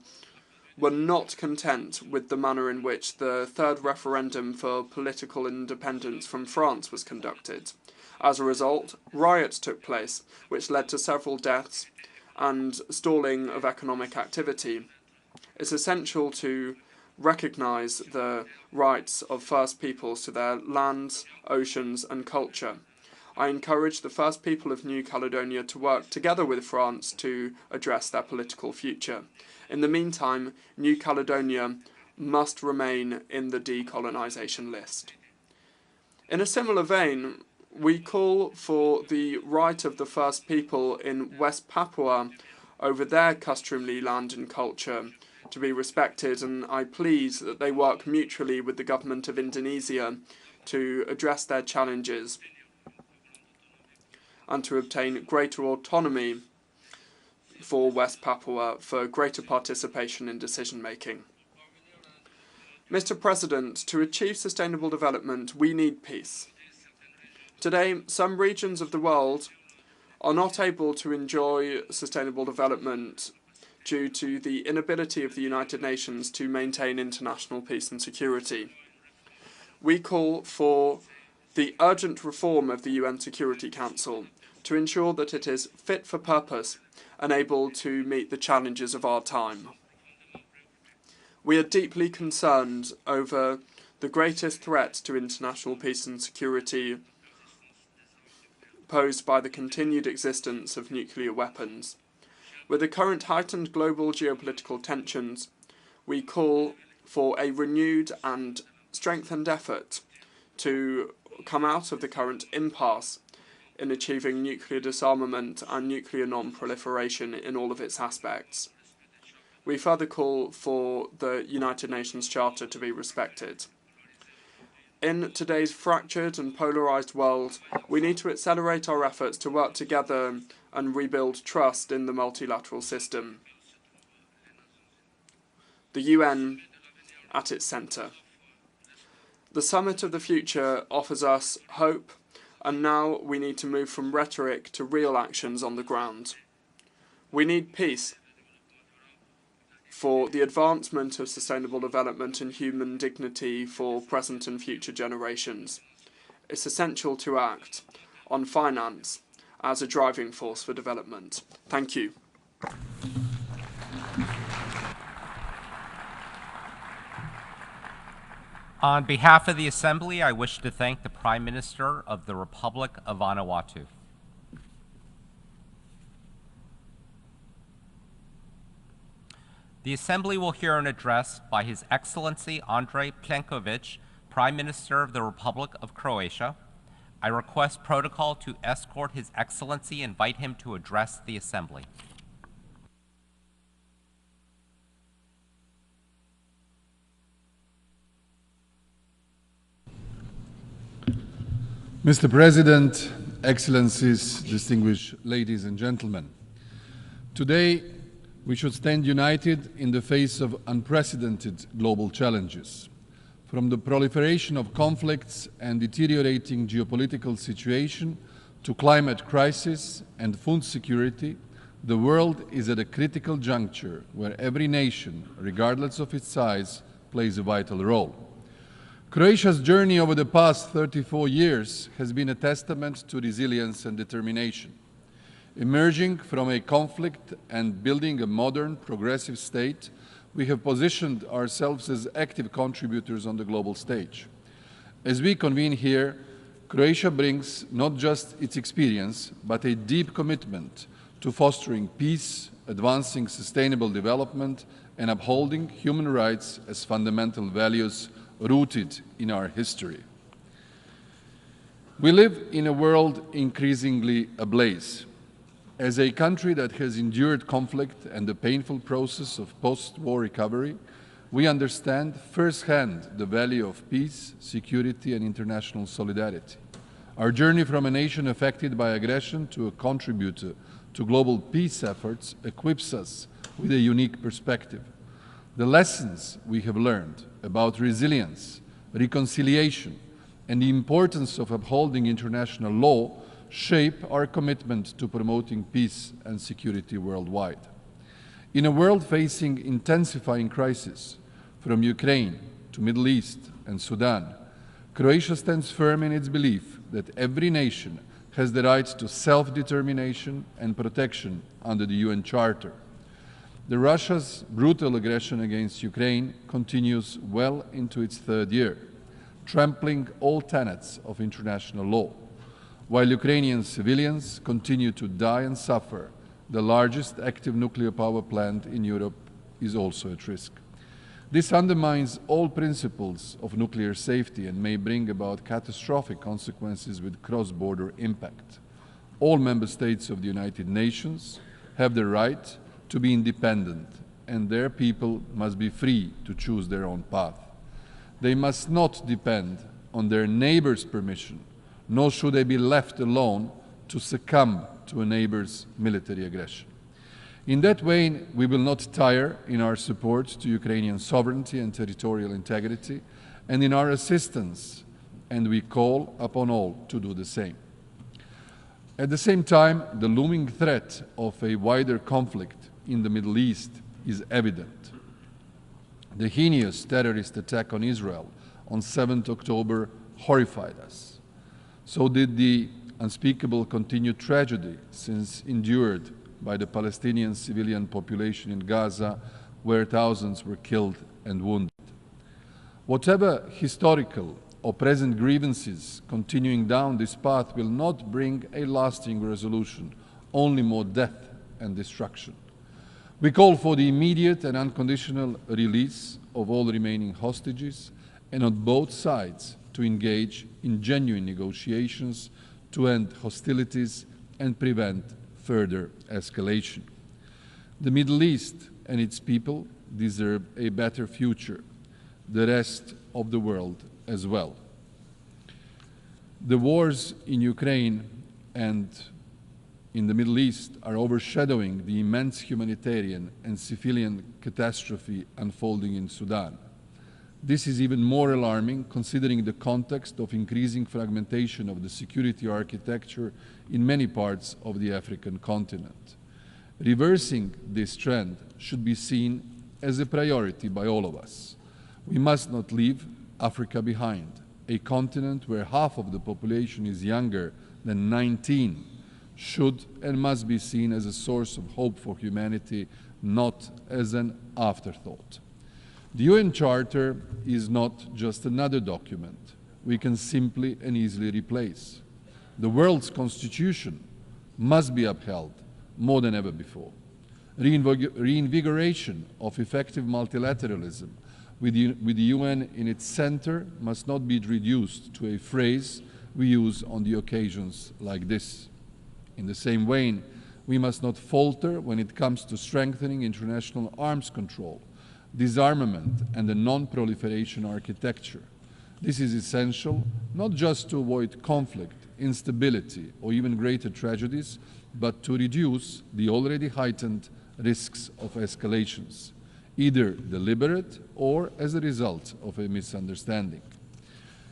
were not content with the manner in which the third referendum for political independence from France was conducted. As a result, riots took place, which led to several deaths and stalling of economic activity. It's essential to recognise the rights of First Peoples to their lands, oceans and culture. I encourage the First People of New Caledonia to work together with France to address their political future. In the meantime, New Caledonia must remain in the decolonisation list. In a similar vein, we call for the right of the First People in West Papua over their customary land and culture to be respected, and I plead that they work mutually with the government of Indonesia to address their challenges and to obtain greater autonomy for West Papua for greater participation in decision-making. Mr. President, to achieve sustainable development, we need peace. Today, some regions of the world are not able to enjoy sustainable development due to the inability of the United Nations to maintain international peace and security. We call for the urgent reform of the UN Security Council to ensure that it is fit for purpose and able to meet the challenges of our time. We are deeply concerned over the greatest threat to international peace and security posed by the continued existence of nuclear weapons. With the current heightened global geopolitical tensions, we call for a renewed and strengthened effort to come out of the current impasse in achieving nuclear disarmament and nuclear non-proliferation in all of its aspects. We further call for the United Nations Charter to be respected. In today's fractured and polarised world, we need to accelerate our efforts to work together and rebuild trust in the multilateral system. The UN at its centre. The Summit of the Future offers us hope, and now we need to move from rhetoric to real actions on the ground. We need peace for the advancement of sustainable development and human dignity for present and future generations. It's essential to act on finance as a driving force for development. Thank you. On behalf of the Assembly, I wish to thank the Prime Minister of the Republic of Vanuatu. The Assembly will hear an address by His Excellency Andrej Plenković, Prime Minister of the Republic of Croatia. I request protocol to escort His Excellency and invite him to address the Assembly. Mr. President, Excellencies, distinguished ladies and gentlemen, today we should stand united in the face of unprecedented global challenges. From the proliferation of conflicts and deteriorating geopolitical situation to climate crisis and food security, the world is at a critical juncture where every nation, regardless of its size, plays a vital role. Croatia's journey over the past 34 years has been a testament to resilience and determination. Emerging from a conflict and building a modern, progressive state, we have positioned ourselves as active contributors on the global stage. As we convene here, Croatia brings not just its experience, but a deep commitment to fostering peace, advancing sustainable development, and upholding human rights as fundamental values rooted in our history. We live in a world increasingly ablaze. As a country that has endured conflict and the painful process of post-war recovery, we understand firsthand the value of peace, security, and international solidarity. Our journey from a nation affected by aggression to a contributor to global peace efforts equips us with a unique perspective. The lessons we have learned about resilience, reconciliation, and the importance of upholding international law shape our commitment to promoting peace and security worldwide. In a world facing intensifying crises, from Ukraine to Middle East and Sudan, Croatia stands firm in its belief that every nation has the right to self-determination and protection under the UN Charter. Russia's brutal aggression against Ukraine continues well into its third year, trampling all tenets of international law. While Ukrainian civilians continue to die and suffer, the largest active nuclear power plant in Europe is also at risk. This undermines all principles of nuclear safety and may bring about catastrophic consequences with cross-border impact. All member states of the United Nations have the right to be independent, and their people must be free to choose their own path. They must not depend on their neighbor's permission, nor should they be left alone to succumb to a neighbor's military aggression. In that vein, we will not tire in our support to Ukrainian sovereignty and territorial integrity, and in our assistance, and we call upon all to do the same. At the same time, the looming threat of a wider conflict in the Middle East is evident. The heinous terrorist attack on Israel on 7th October horrified us. So did the unspeakable continued tragedy since endured by the Palestinian civilian population in Gaza where thousands were killed and wounded. Whatever historical or present grievances continuing down this path will not bring a lasting resolution, only more death and destruction. We call for the immediate and unconditional release of all remaining hostages and on both sides to engage in genuine negotiations to end hostilities and prevent further escalation. The Middle East and its people deserve a better future, the rest of the world as well. The wars in Ukraine and in the Middle East are overshadowing the immense humanitarian and civilian catastrophe unfolding in Sudan. This is even more alarming considering the context of increasing fragmentation of the security architecture in many parts of the African continent. Reversing this trend should be seen as a priority by all of us. We must not leave Africa behind, a continent where half of the population is younger than 19 should and must be seen as a source of hope for humanity, not as an afterthought. The UN Charter is not just another document we can simply and easily replace. The world's constitution must be upheld more than ever before. Reinvigoration of effective multilateralism with the UN in its center must not be reduced to a phrase we use on the occasions like this. In the same vein, we must not falter when it comes to strengthening international arms control, disarmament, and the non-proliferation architecture. This is essential not just to avoid conflict, instability, or even greater tragedies, but to reduce the already heightened risks of escalations, either deliberate or as a result of a misunderstanding.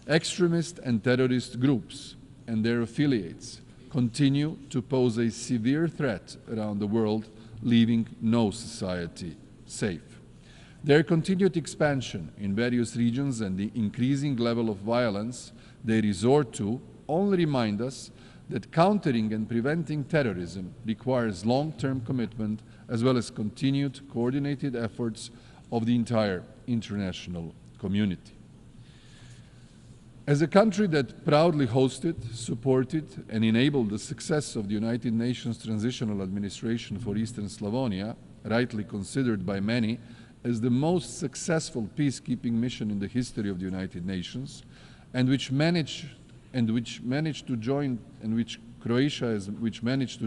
Extremist and terrorist groups and their affiliates continue to pose a severe threat around the world, leaving no society safe. Their continued expansion in various regions and the increasing level of violence they resort to only remind us that countering and preventing terrorism requires long-term commitment as well as continued coordinated efforts of the entire international community. As a country that proudly hosted, supported, and enabled the success of the United Nations Transitional Administration for Eastern Slavonia, rightly considered by many as the most successful peacekeeping mission in the history of the United Nations, and which Croatia managed to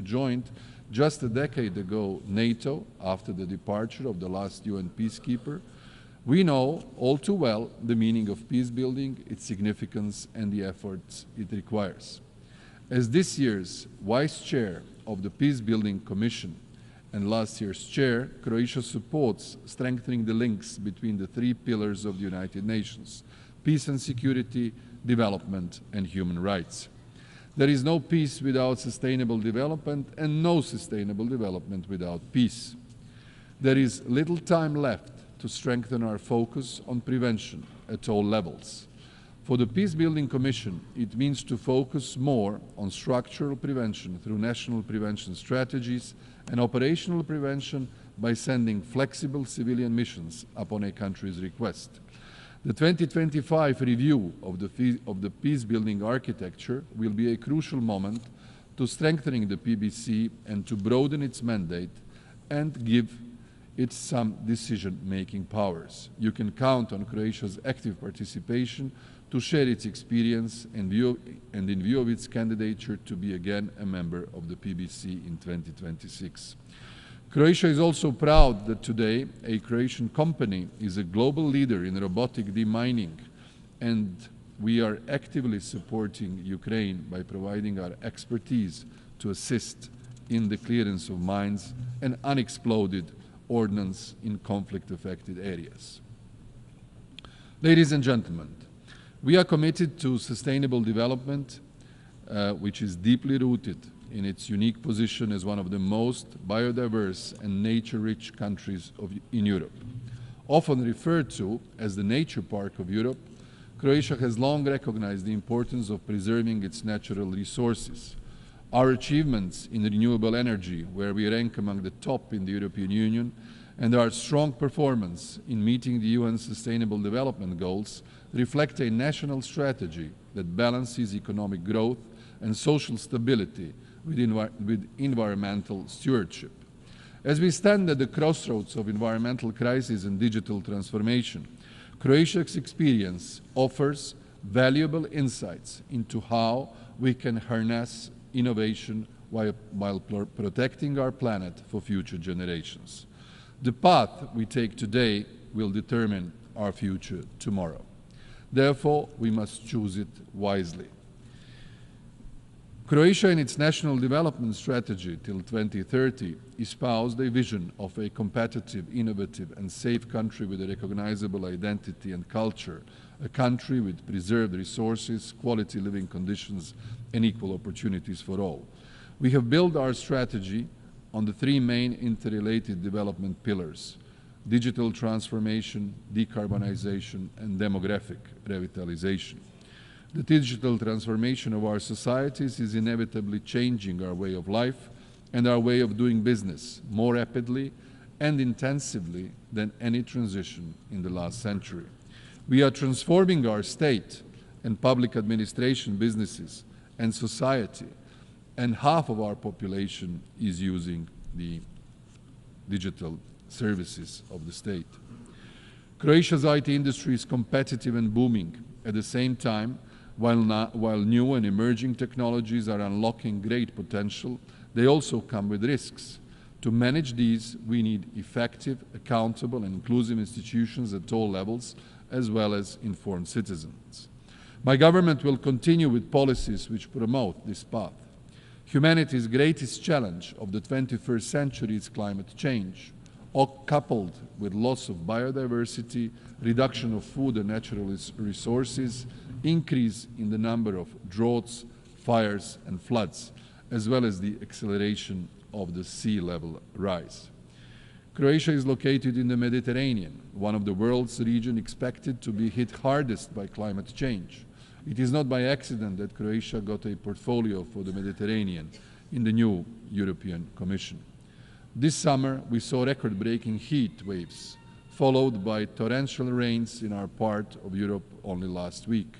join just a decade ago NATO after the departure of the last UN peacekeeper, we know all too well the meaning of peace building, its significance, and the efforts it requires. As this year's Vice Chair of the Peace Building Commission and last year's Chair, Croatia supports strengthening the links between the three pillars of the United Nations: peace and security, development, and human rights. There is no peace without sustainable development and no sustainable development without peace. There is little time left to strengthen our focus on prevention at all levels. For the Peace Building Commission, it means to focus more on structural prevention through national prevention strategies and operational prevention by sending flexible civilian missions upon a country's request. The 2025 review of the peace-building architecture will be a crucial moment to strengthening the PBC and to broaden its mandate and give it some decision-making powers. You can count on Croatia's active participation to share its experience and in view of its candidature to be again a member of the PBC in 2026. Croatia is also proud that today a Croatian company is a global leader in robotic demining, and we are actively supporting Ukraine by providing our expertise to assist in the clearance of mines and unexploded ordnance in conflict-affected areas. Ladies and gentlemen, we are committed to sustainable development, which is deeply rooted in its unique position as one of the most biodiverse and nature-rich countries in Europe. Often referred to as the Nature Park of Europe, Croatia has long recognized the importance of preserving its natural resources. Our achievements in renewable energy, where we rank among the top in the European Union, and our strong performance in meeting the UN Sustainable Development Goals reflect a national strategy that balances economic growth and social stability with environmental stewardship. As we stand at the crossroads of environmental crisis and digital transformation, Croatia's experience offers valuable insights into how we can harness innovation while protecting our planet for future generations. The path we take today will determine our future tomorrow. Therefore, we must choose it wisely. Croatia, in its national development strategy till 2030, espoused a vision of a competitive, innovative, and safe country with a recognizable identity and culture, a country with preserved resources, quality living conditions, and equal opportunities for all. We have built our strategy on the three main interrelated development pillars: digital transformation, decarbonization, and demographic revitalization. The digital transformation of our societies is inevitably changing our way of life and our way of doing business more rapidly and intensively than any transition in the last century. We are transforming our state and public administration, businesses, and society, and half of our population is using the digital services of the state. Croatia's IT industry is competitive and booming. At the same time, while new and emerging technologies are unlocking great potential, they also come with risks. To manage these, we need effective, accountable, and inclusive institutions at all levels, as well as informed citizens. My government will continue with policies which promote this path. Humanity's greatest challenge of the 21st century is climate change, coupled with loss of biodiversity, reduction of food and natural resources, increase in the number of droughts, fires, and floods, as well as the acceleration of the sea level rise. Croatia is located in the Mediterranean, one of the world's regions expected to be hit hardest by climate change. It is not by accident that Croatia got a portfolio for the Mediterranean in the new European Commission. This summer, we saw record-breaking heat waves, followed by torrential rains in our part of Europe only last week.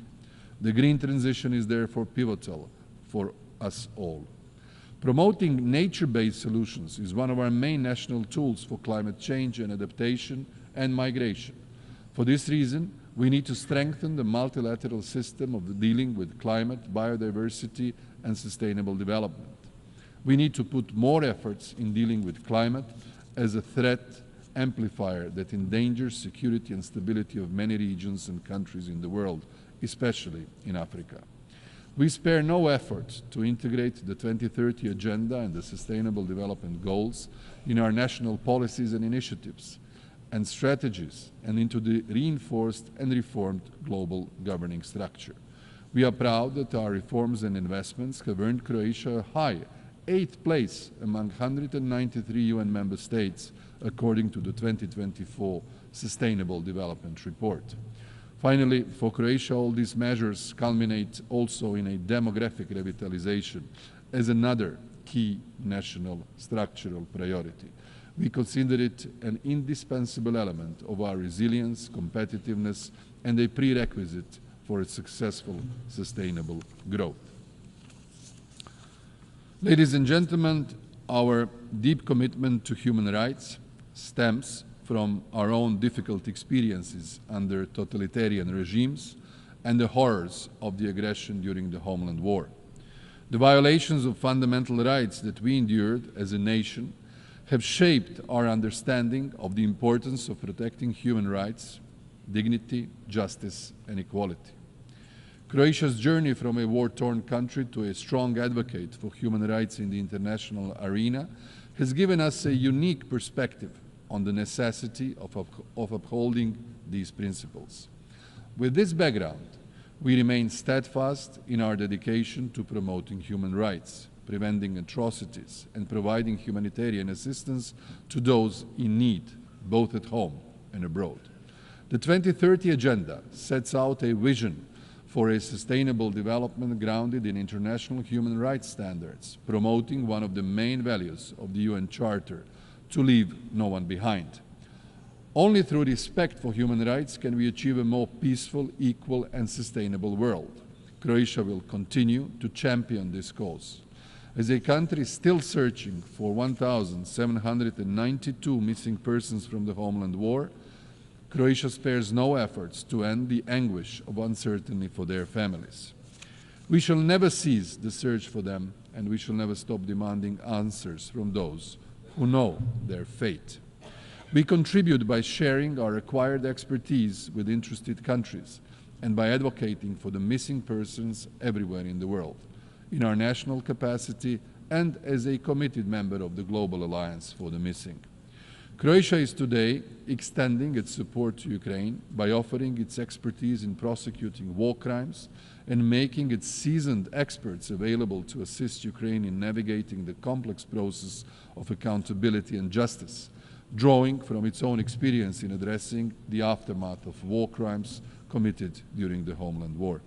The green transition is therefore pivotal for us all. Promoting nature-based solutions is one of our main national tools for climate change and adaptation and migration. For this reason, we need to strengthen the multilateral system of dealing with climate, biodiversity, and sustainable development. We need to put more efforts in dealing with climate as a threat amplifier that endangers security and stability of many regions and countries in the world, especially in Africa. We spare no effort to integrate the 2030 Agenda and the Sustainable Development Goals in our national policies and initiatives and strategies and into the reinforced and reformed global governing structure. We are proud that our reforms and investments have earned Croatia a high 8th place among 193 UN member states, according to the 2024 Sustainable Development Report. Finally, for Croatia, all these measures culminate also in a demographic revitalization as another key national structural priority. We consider it an indispensable element of our resilience, competitiveness, and a prerequisite for a successful, sustainable growth. Ladies and gentlemen, our deep commitment to human rights stems from our own difficult experiences under totalitarian regimes and the horrors of the aggression during the Homeland War. The violations of fundamental rights that we endured as a nation have shaped our understanding of the importance of protecting human rights, dignity, justice, and equality. Croatia's journey from a war-torn country to a strong advocate for human rights in the international arena has given us a unique perspective on the necessity of upholding these principles. With this background, we remain steadfast in our dedication to promoting human rights, preventing atrocities, and providing humanitarian assistance to those in need, both at home and abroad. The 2030 Agenda sets out a vision for a sustainable development grounded in international human rights standards, promoting one of the main values of the UN Charter, to leave no one behind. Only through respect for human rights can we achieve a more peaceful, equal and sustainable world. Croatia will continue to champion this cause. As a country still searching for 1,792 missing persons from the homeland war, Croatia spares no efforts to end the anguish of uncertainty for their families. We shall never cease the search for them, and we shall never stop demanding answers from those who know their fate. We contribute by sharing our acquired expertise with interested countries and by advocating for the missing persons everywhere in the world, in our national capacity and as a committed member of the Global Alliance for the Missing. Croatia is today extending its support to Ukraine by offering its expertise in prosecuting war crimes and making its seasoned experts available to assist Ukraine in navigating the complex process of accountability and justice, drawing from its own experience in addressing the aftermath of war crimes committed during the homeland war.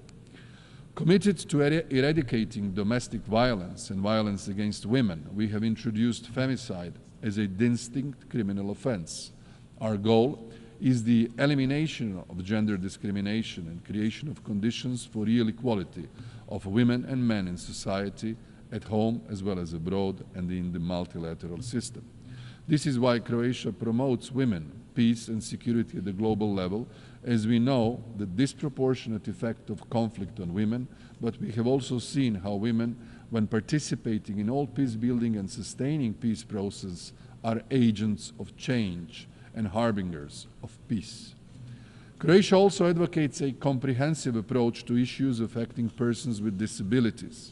Committed to eradicating domestic violence and violence against women, we have introduced femicide as a distinct criminal offense. Our goal is the elimination of gender discrimination and creation of conditions for real equality of women and men in society, at home as well as abroad and in the multilateral system. This is why Croatia promotes women, peace and security at the global level, as we know the disproportionate effect of conflict on women, but we have also seen how women, when participating in all peace-building and sustaining peace process, are agents of change and harbingers of peace. Croatia also advocates a comprehensive approach to issues affecting persons with disabilities.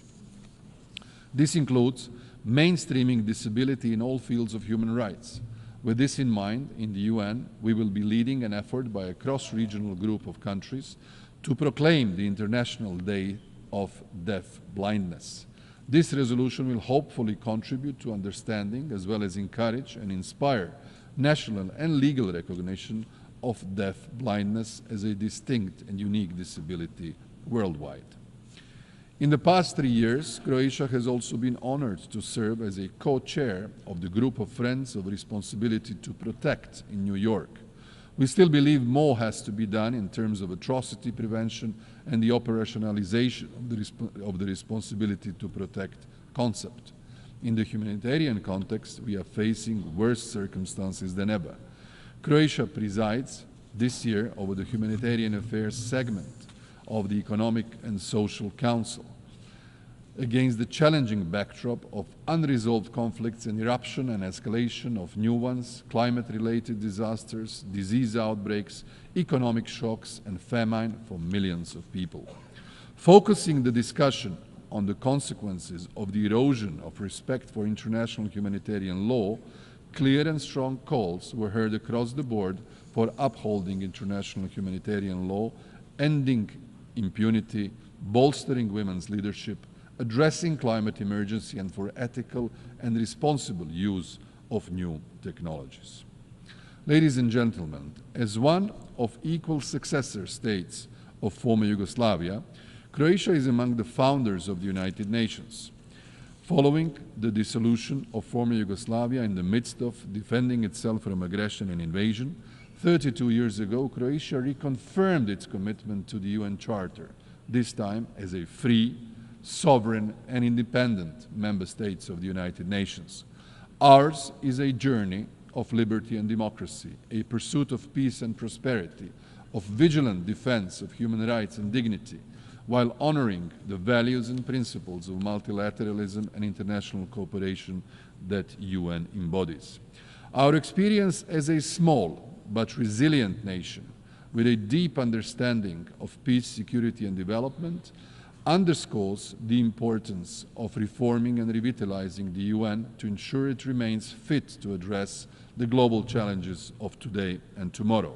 This includes mainstreaming disability in all fields of human rights. With this in mind, in the UN, we will be leading an effort by a cross-regional group of countries to proclaim the International Day of Deaf Blindness. This resolution will hopefully contribute to understanding as well as encourage and inspire national and legal recognition of deaf blindness as a distinct and unique disability worldwide. In the past 3 years, Croatia has also been honored to serve as a co-chair of the Group of Friends of Responsibility to Protect in New York. We still believe more has to be done in terms of atrocity prevention and the operationalization of the responsibility to protect concept. In the humanitarian context, we are facing worse circumstances than ever. Croatia presides this year over the humanitarian affairs segment of the Economic and Social Council. Against the challenging backdrop of unresolved conflicts and eruption and escalation of new ones, climate-related disasters, disease outbreaks, economic shocks, and famine for millions of people. Focusing the discussion on the consequences of the erosion of respect for international humanitarian law, clear and strong calls were heard across the board for upholding international humanitarian law, ending impunity, bolstering women's leadership, addressing climate emergency, and for ethical and responsible use of new technologies. Ladies and gentlemen, as one of equal successor states of former Yugoslavia, Croatia is among the founders of the United Nations. Following the dissolution of former Yugoslavia in the midst of defending itself from aggression and invasion, 32 years ago, Croatia reconfirmed its commitment to the UN Charter, this time as a free, sovereign and independent member state of the United Nations. Ours is a journey of liberty and democracy, a pursuit of peace and prosperity, of vigilant defense of human rights and dignity, while honoring the values and principles of multilateralism and international cooperation that UN embodies. Our experience as a small but resilient nation with a deep understanding of peace, security and development underscores the importance of reforming and revitalizing the UN to ensure it remains fit to address the global challenges of today and tomorrow.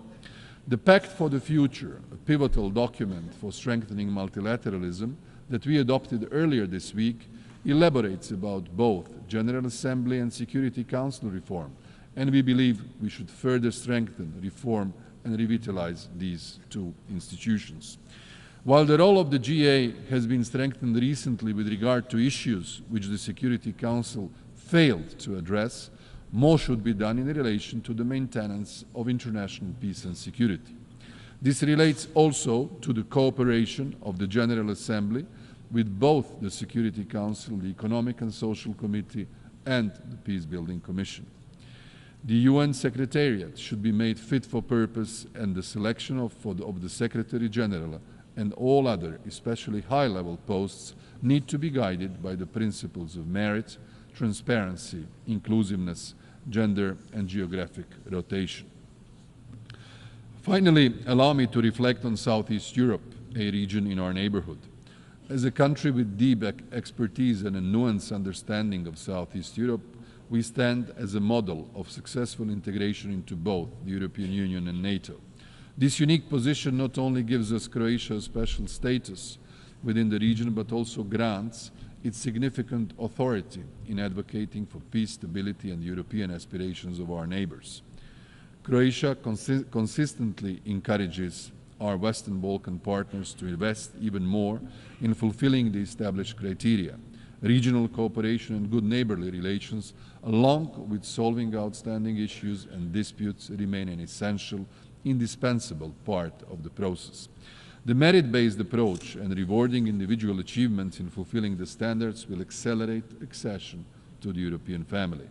The Pact for the Future, a pivotal document for strengthening multilateralism that we adopted earlier this week, elaborates about both General Assembly and Security Council reform, and we believe we should further strengthen, reform and revitalize these two institutions. While the role of the GA has been strengthened recently with regard to issues which the Security Council failed to address, More should be done in relation to the maintenance of international peace and security. This relates also to the cooperation of the General Assembly with both the Security Council, the Economic and Social Committee, and the Peacebuilding Commission. The UN Secretariat should be made fit for purpose, and the selection of the Secretary General and all other, especially high-level posts, need to be guided by the principles of merit, transparency, inclusiveness, gender, and geographic rotation. Finally, allow me to reflect on Southeast Europe, a region in our neighborhood. As a country with deep expertise and a nuanced understanding of Southeast Europe, we stand as a model of successful integration into both the European Union and NATO. This unique position not only gives us Croatia a special status within the region, but also grants its significant authority in advocating for peace, stability, and European aspirations of our neighbors. Croatia consistently encourages our Western Balkan partners to invest even more in fulfilling the established criteria. Regional cooperation and good neighborly relations, along with solving outstanding issues and disputes, remain an essential, indispensable part of the process. The merit-based approach and rewarding individual achievements in fulfilling the standards will accelerate accession to the European family.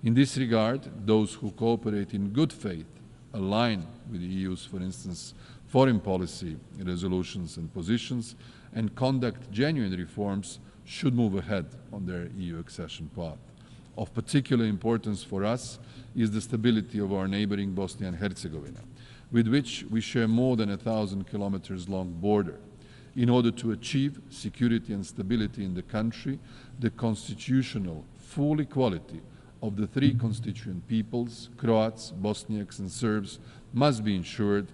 In this regard, those who cooperate in good faith, align with the EU's, for instance, foreign policy resolutions and positions, and conduct genuine reforms should move ahead on their EU accession path. Of particular importance for us is the stability of our neighboring Bosnia and Herzegovina, with which we share more than 1,000 kilometers long border. In order to achieve security and stability in the country, the constitutional full equality of the three constituent peoples, Croats, Bosniaks, and Serbs, must be ensured,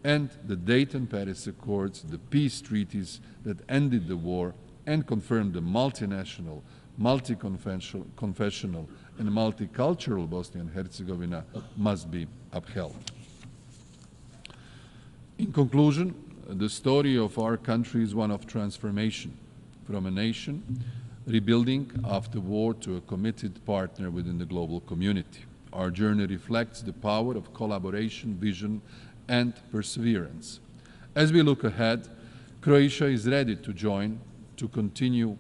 and the Dayton-Paris Accords, the peace treaties that ended the war and confirmed the multinational, multi-confessional, and multicultural Bosnia and Herzegovina must be upheld. In conclusion, the story of our country is one of transformation from a nation rebuilding after war to a committed partner within the global community. Our journey reflects the power of collaboration, vision, and perseverance. As we look ahead, Croatia is ready to join, to continue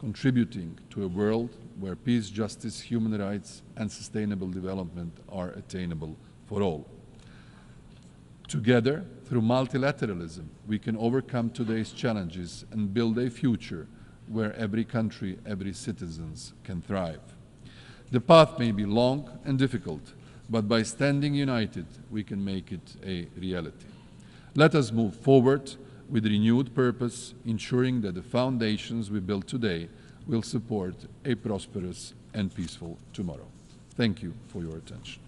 contributing to a world where peace, justice, human rights, and sustainable development are attainable for all. Together, through multilateralism, we can overcome today's challenges and build a future where every country, every citizen can thrive. The path may be long and difficult, but by standing united, we can make it a reality. Let us move forward with renewed purpose, ensuring that the foundations we build today will support a prosperous and peaceful tomorrow. Thank you for your attention.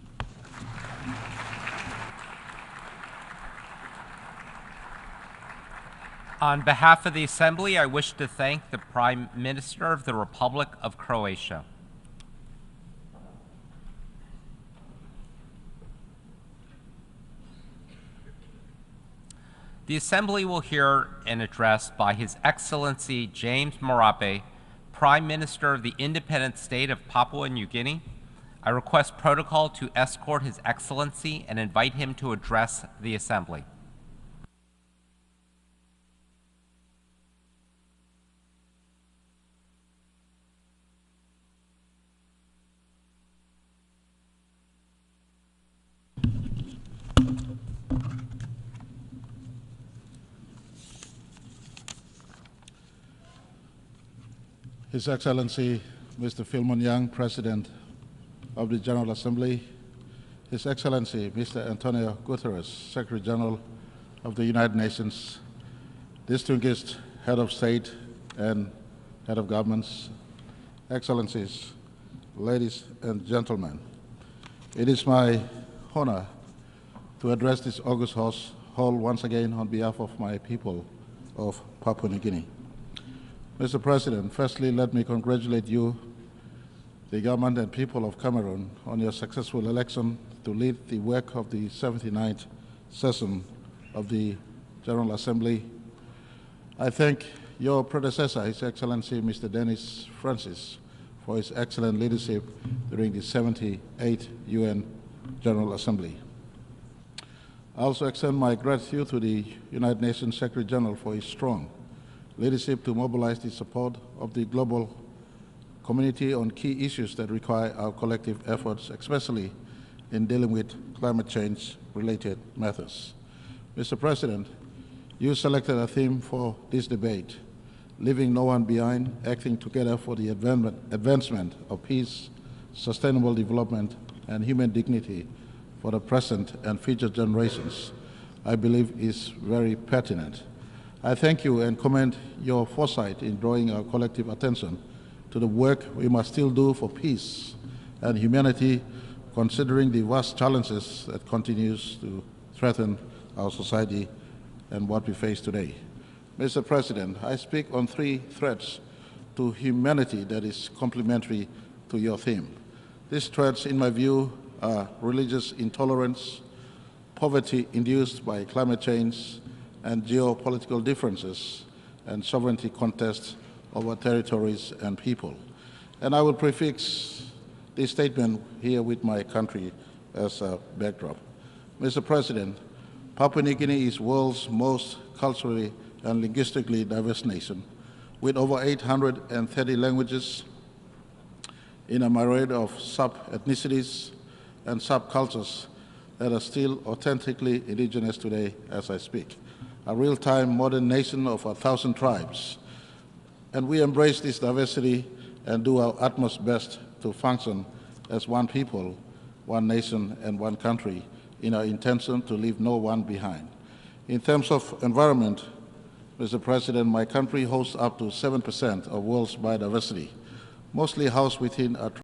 On behalf of the Assembly, I wish to thank the Prime Minister of the Republic of Croatia. The Assembly will hear an address by His Excellency James Marape, Prime Minister of the Independent State of Papua New Guinea. I request protocol to escort His Excellency and invite him to address the Assembly. His Excellency Mr. Philemon Young, President of the General Assembly, His Excellency Mr. Antonio Guterres, Secretary General of the United Nations, distinguished Head of State and Head of Governments, Excellencies, ladies and gentlemen, it is my honor to address this august hall once again on behalf of my people of Papua New Guinea. Mr. President, firstly, let me congratulate you, the government and people of Cameroon, on your successful election to lead the work of the 79th session of the General Assembly. I thank your predecessor, His Excellency Mr. Dennis Francis, for his excellent leadership during the 78th UN General Assembly. I also extend my gratitude to the United Nations Secretary General for his strong leadership to mobilize the support of the global community on key issues that require our collective efforts, especially in dealing with climate change-related matters. Mr. President, you selected a theme for this debate, leaving no one behind, acting together for the advancement of peace, sustainable development, and human dignity for the present and future generations, I believe is very pertinent. I thank you and commend your foresight in drawing our collective attention to the work we must still do for peace and humanity, considering the vast challenges that continues to threaten our society and what we face today. Mr. President, I speak on three threats to humanity that is complementary to your theme. These threats, in my view, are religious intolerance, poverty induced by climate change, and geopolitical differences and sovereignty contests over territories and people. And I will prefix this statement here with my country as a backdrop. Mr. President, Papua New Guinea is the world's most culturally and linguistically diverse nation, with over 830 languages in a myriad of sub-ethnicities and subcultures that are still authentically indigenous today as I speak. A real-time modern nation of 1,000 tribes. And we embrace this diversity and do our utmost best to function as one people, one nation, and one country in our intention to leave no one behind. In terms of environment, Mr. President, my country hosts up to 7% of world's biodiversity, mostly housed within a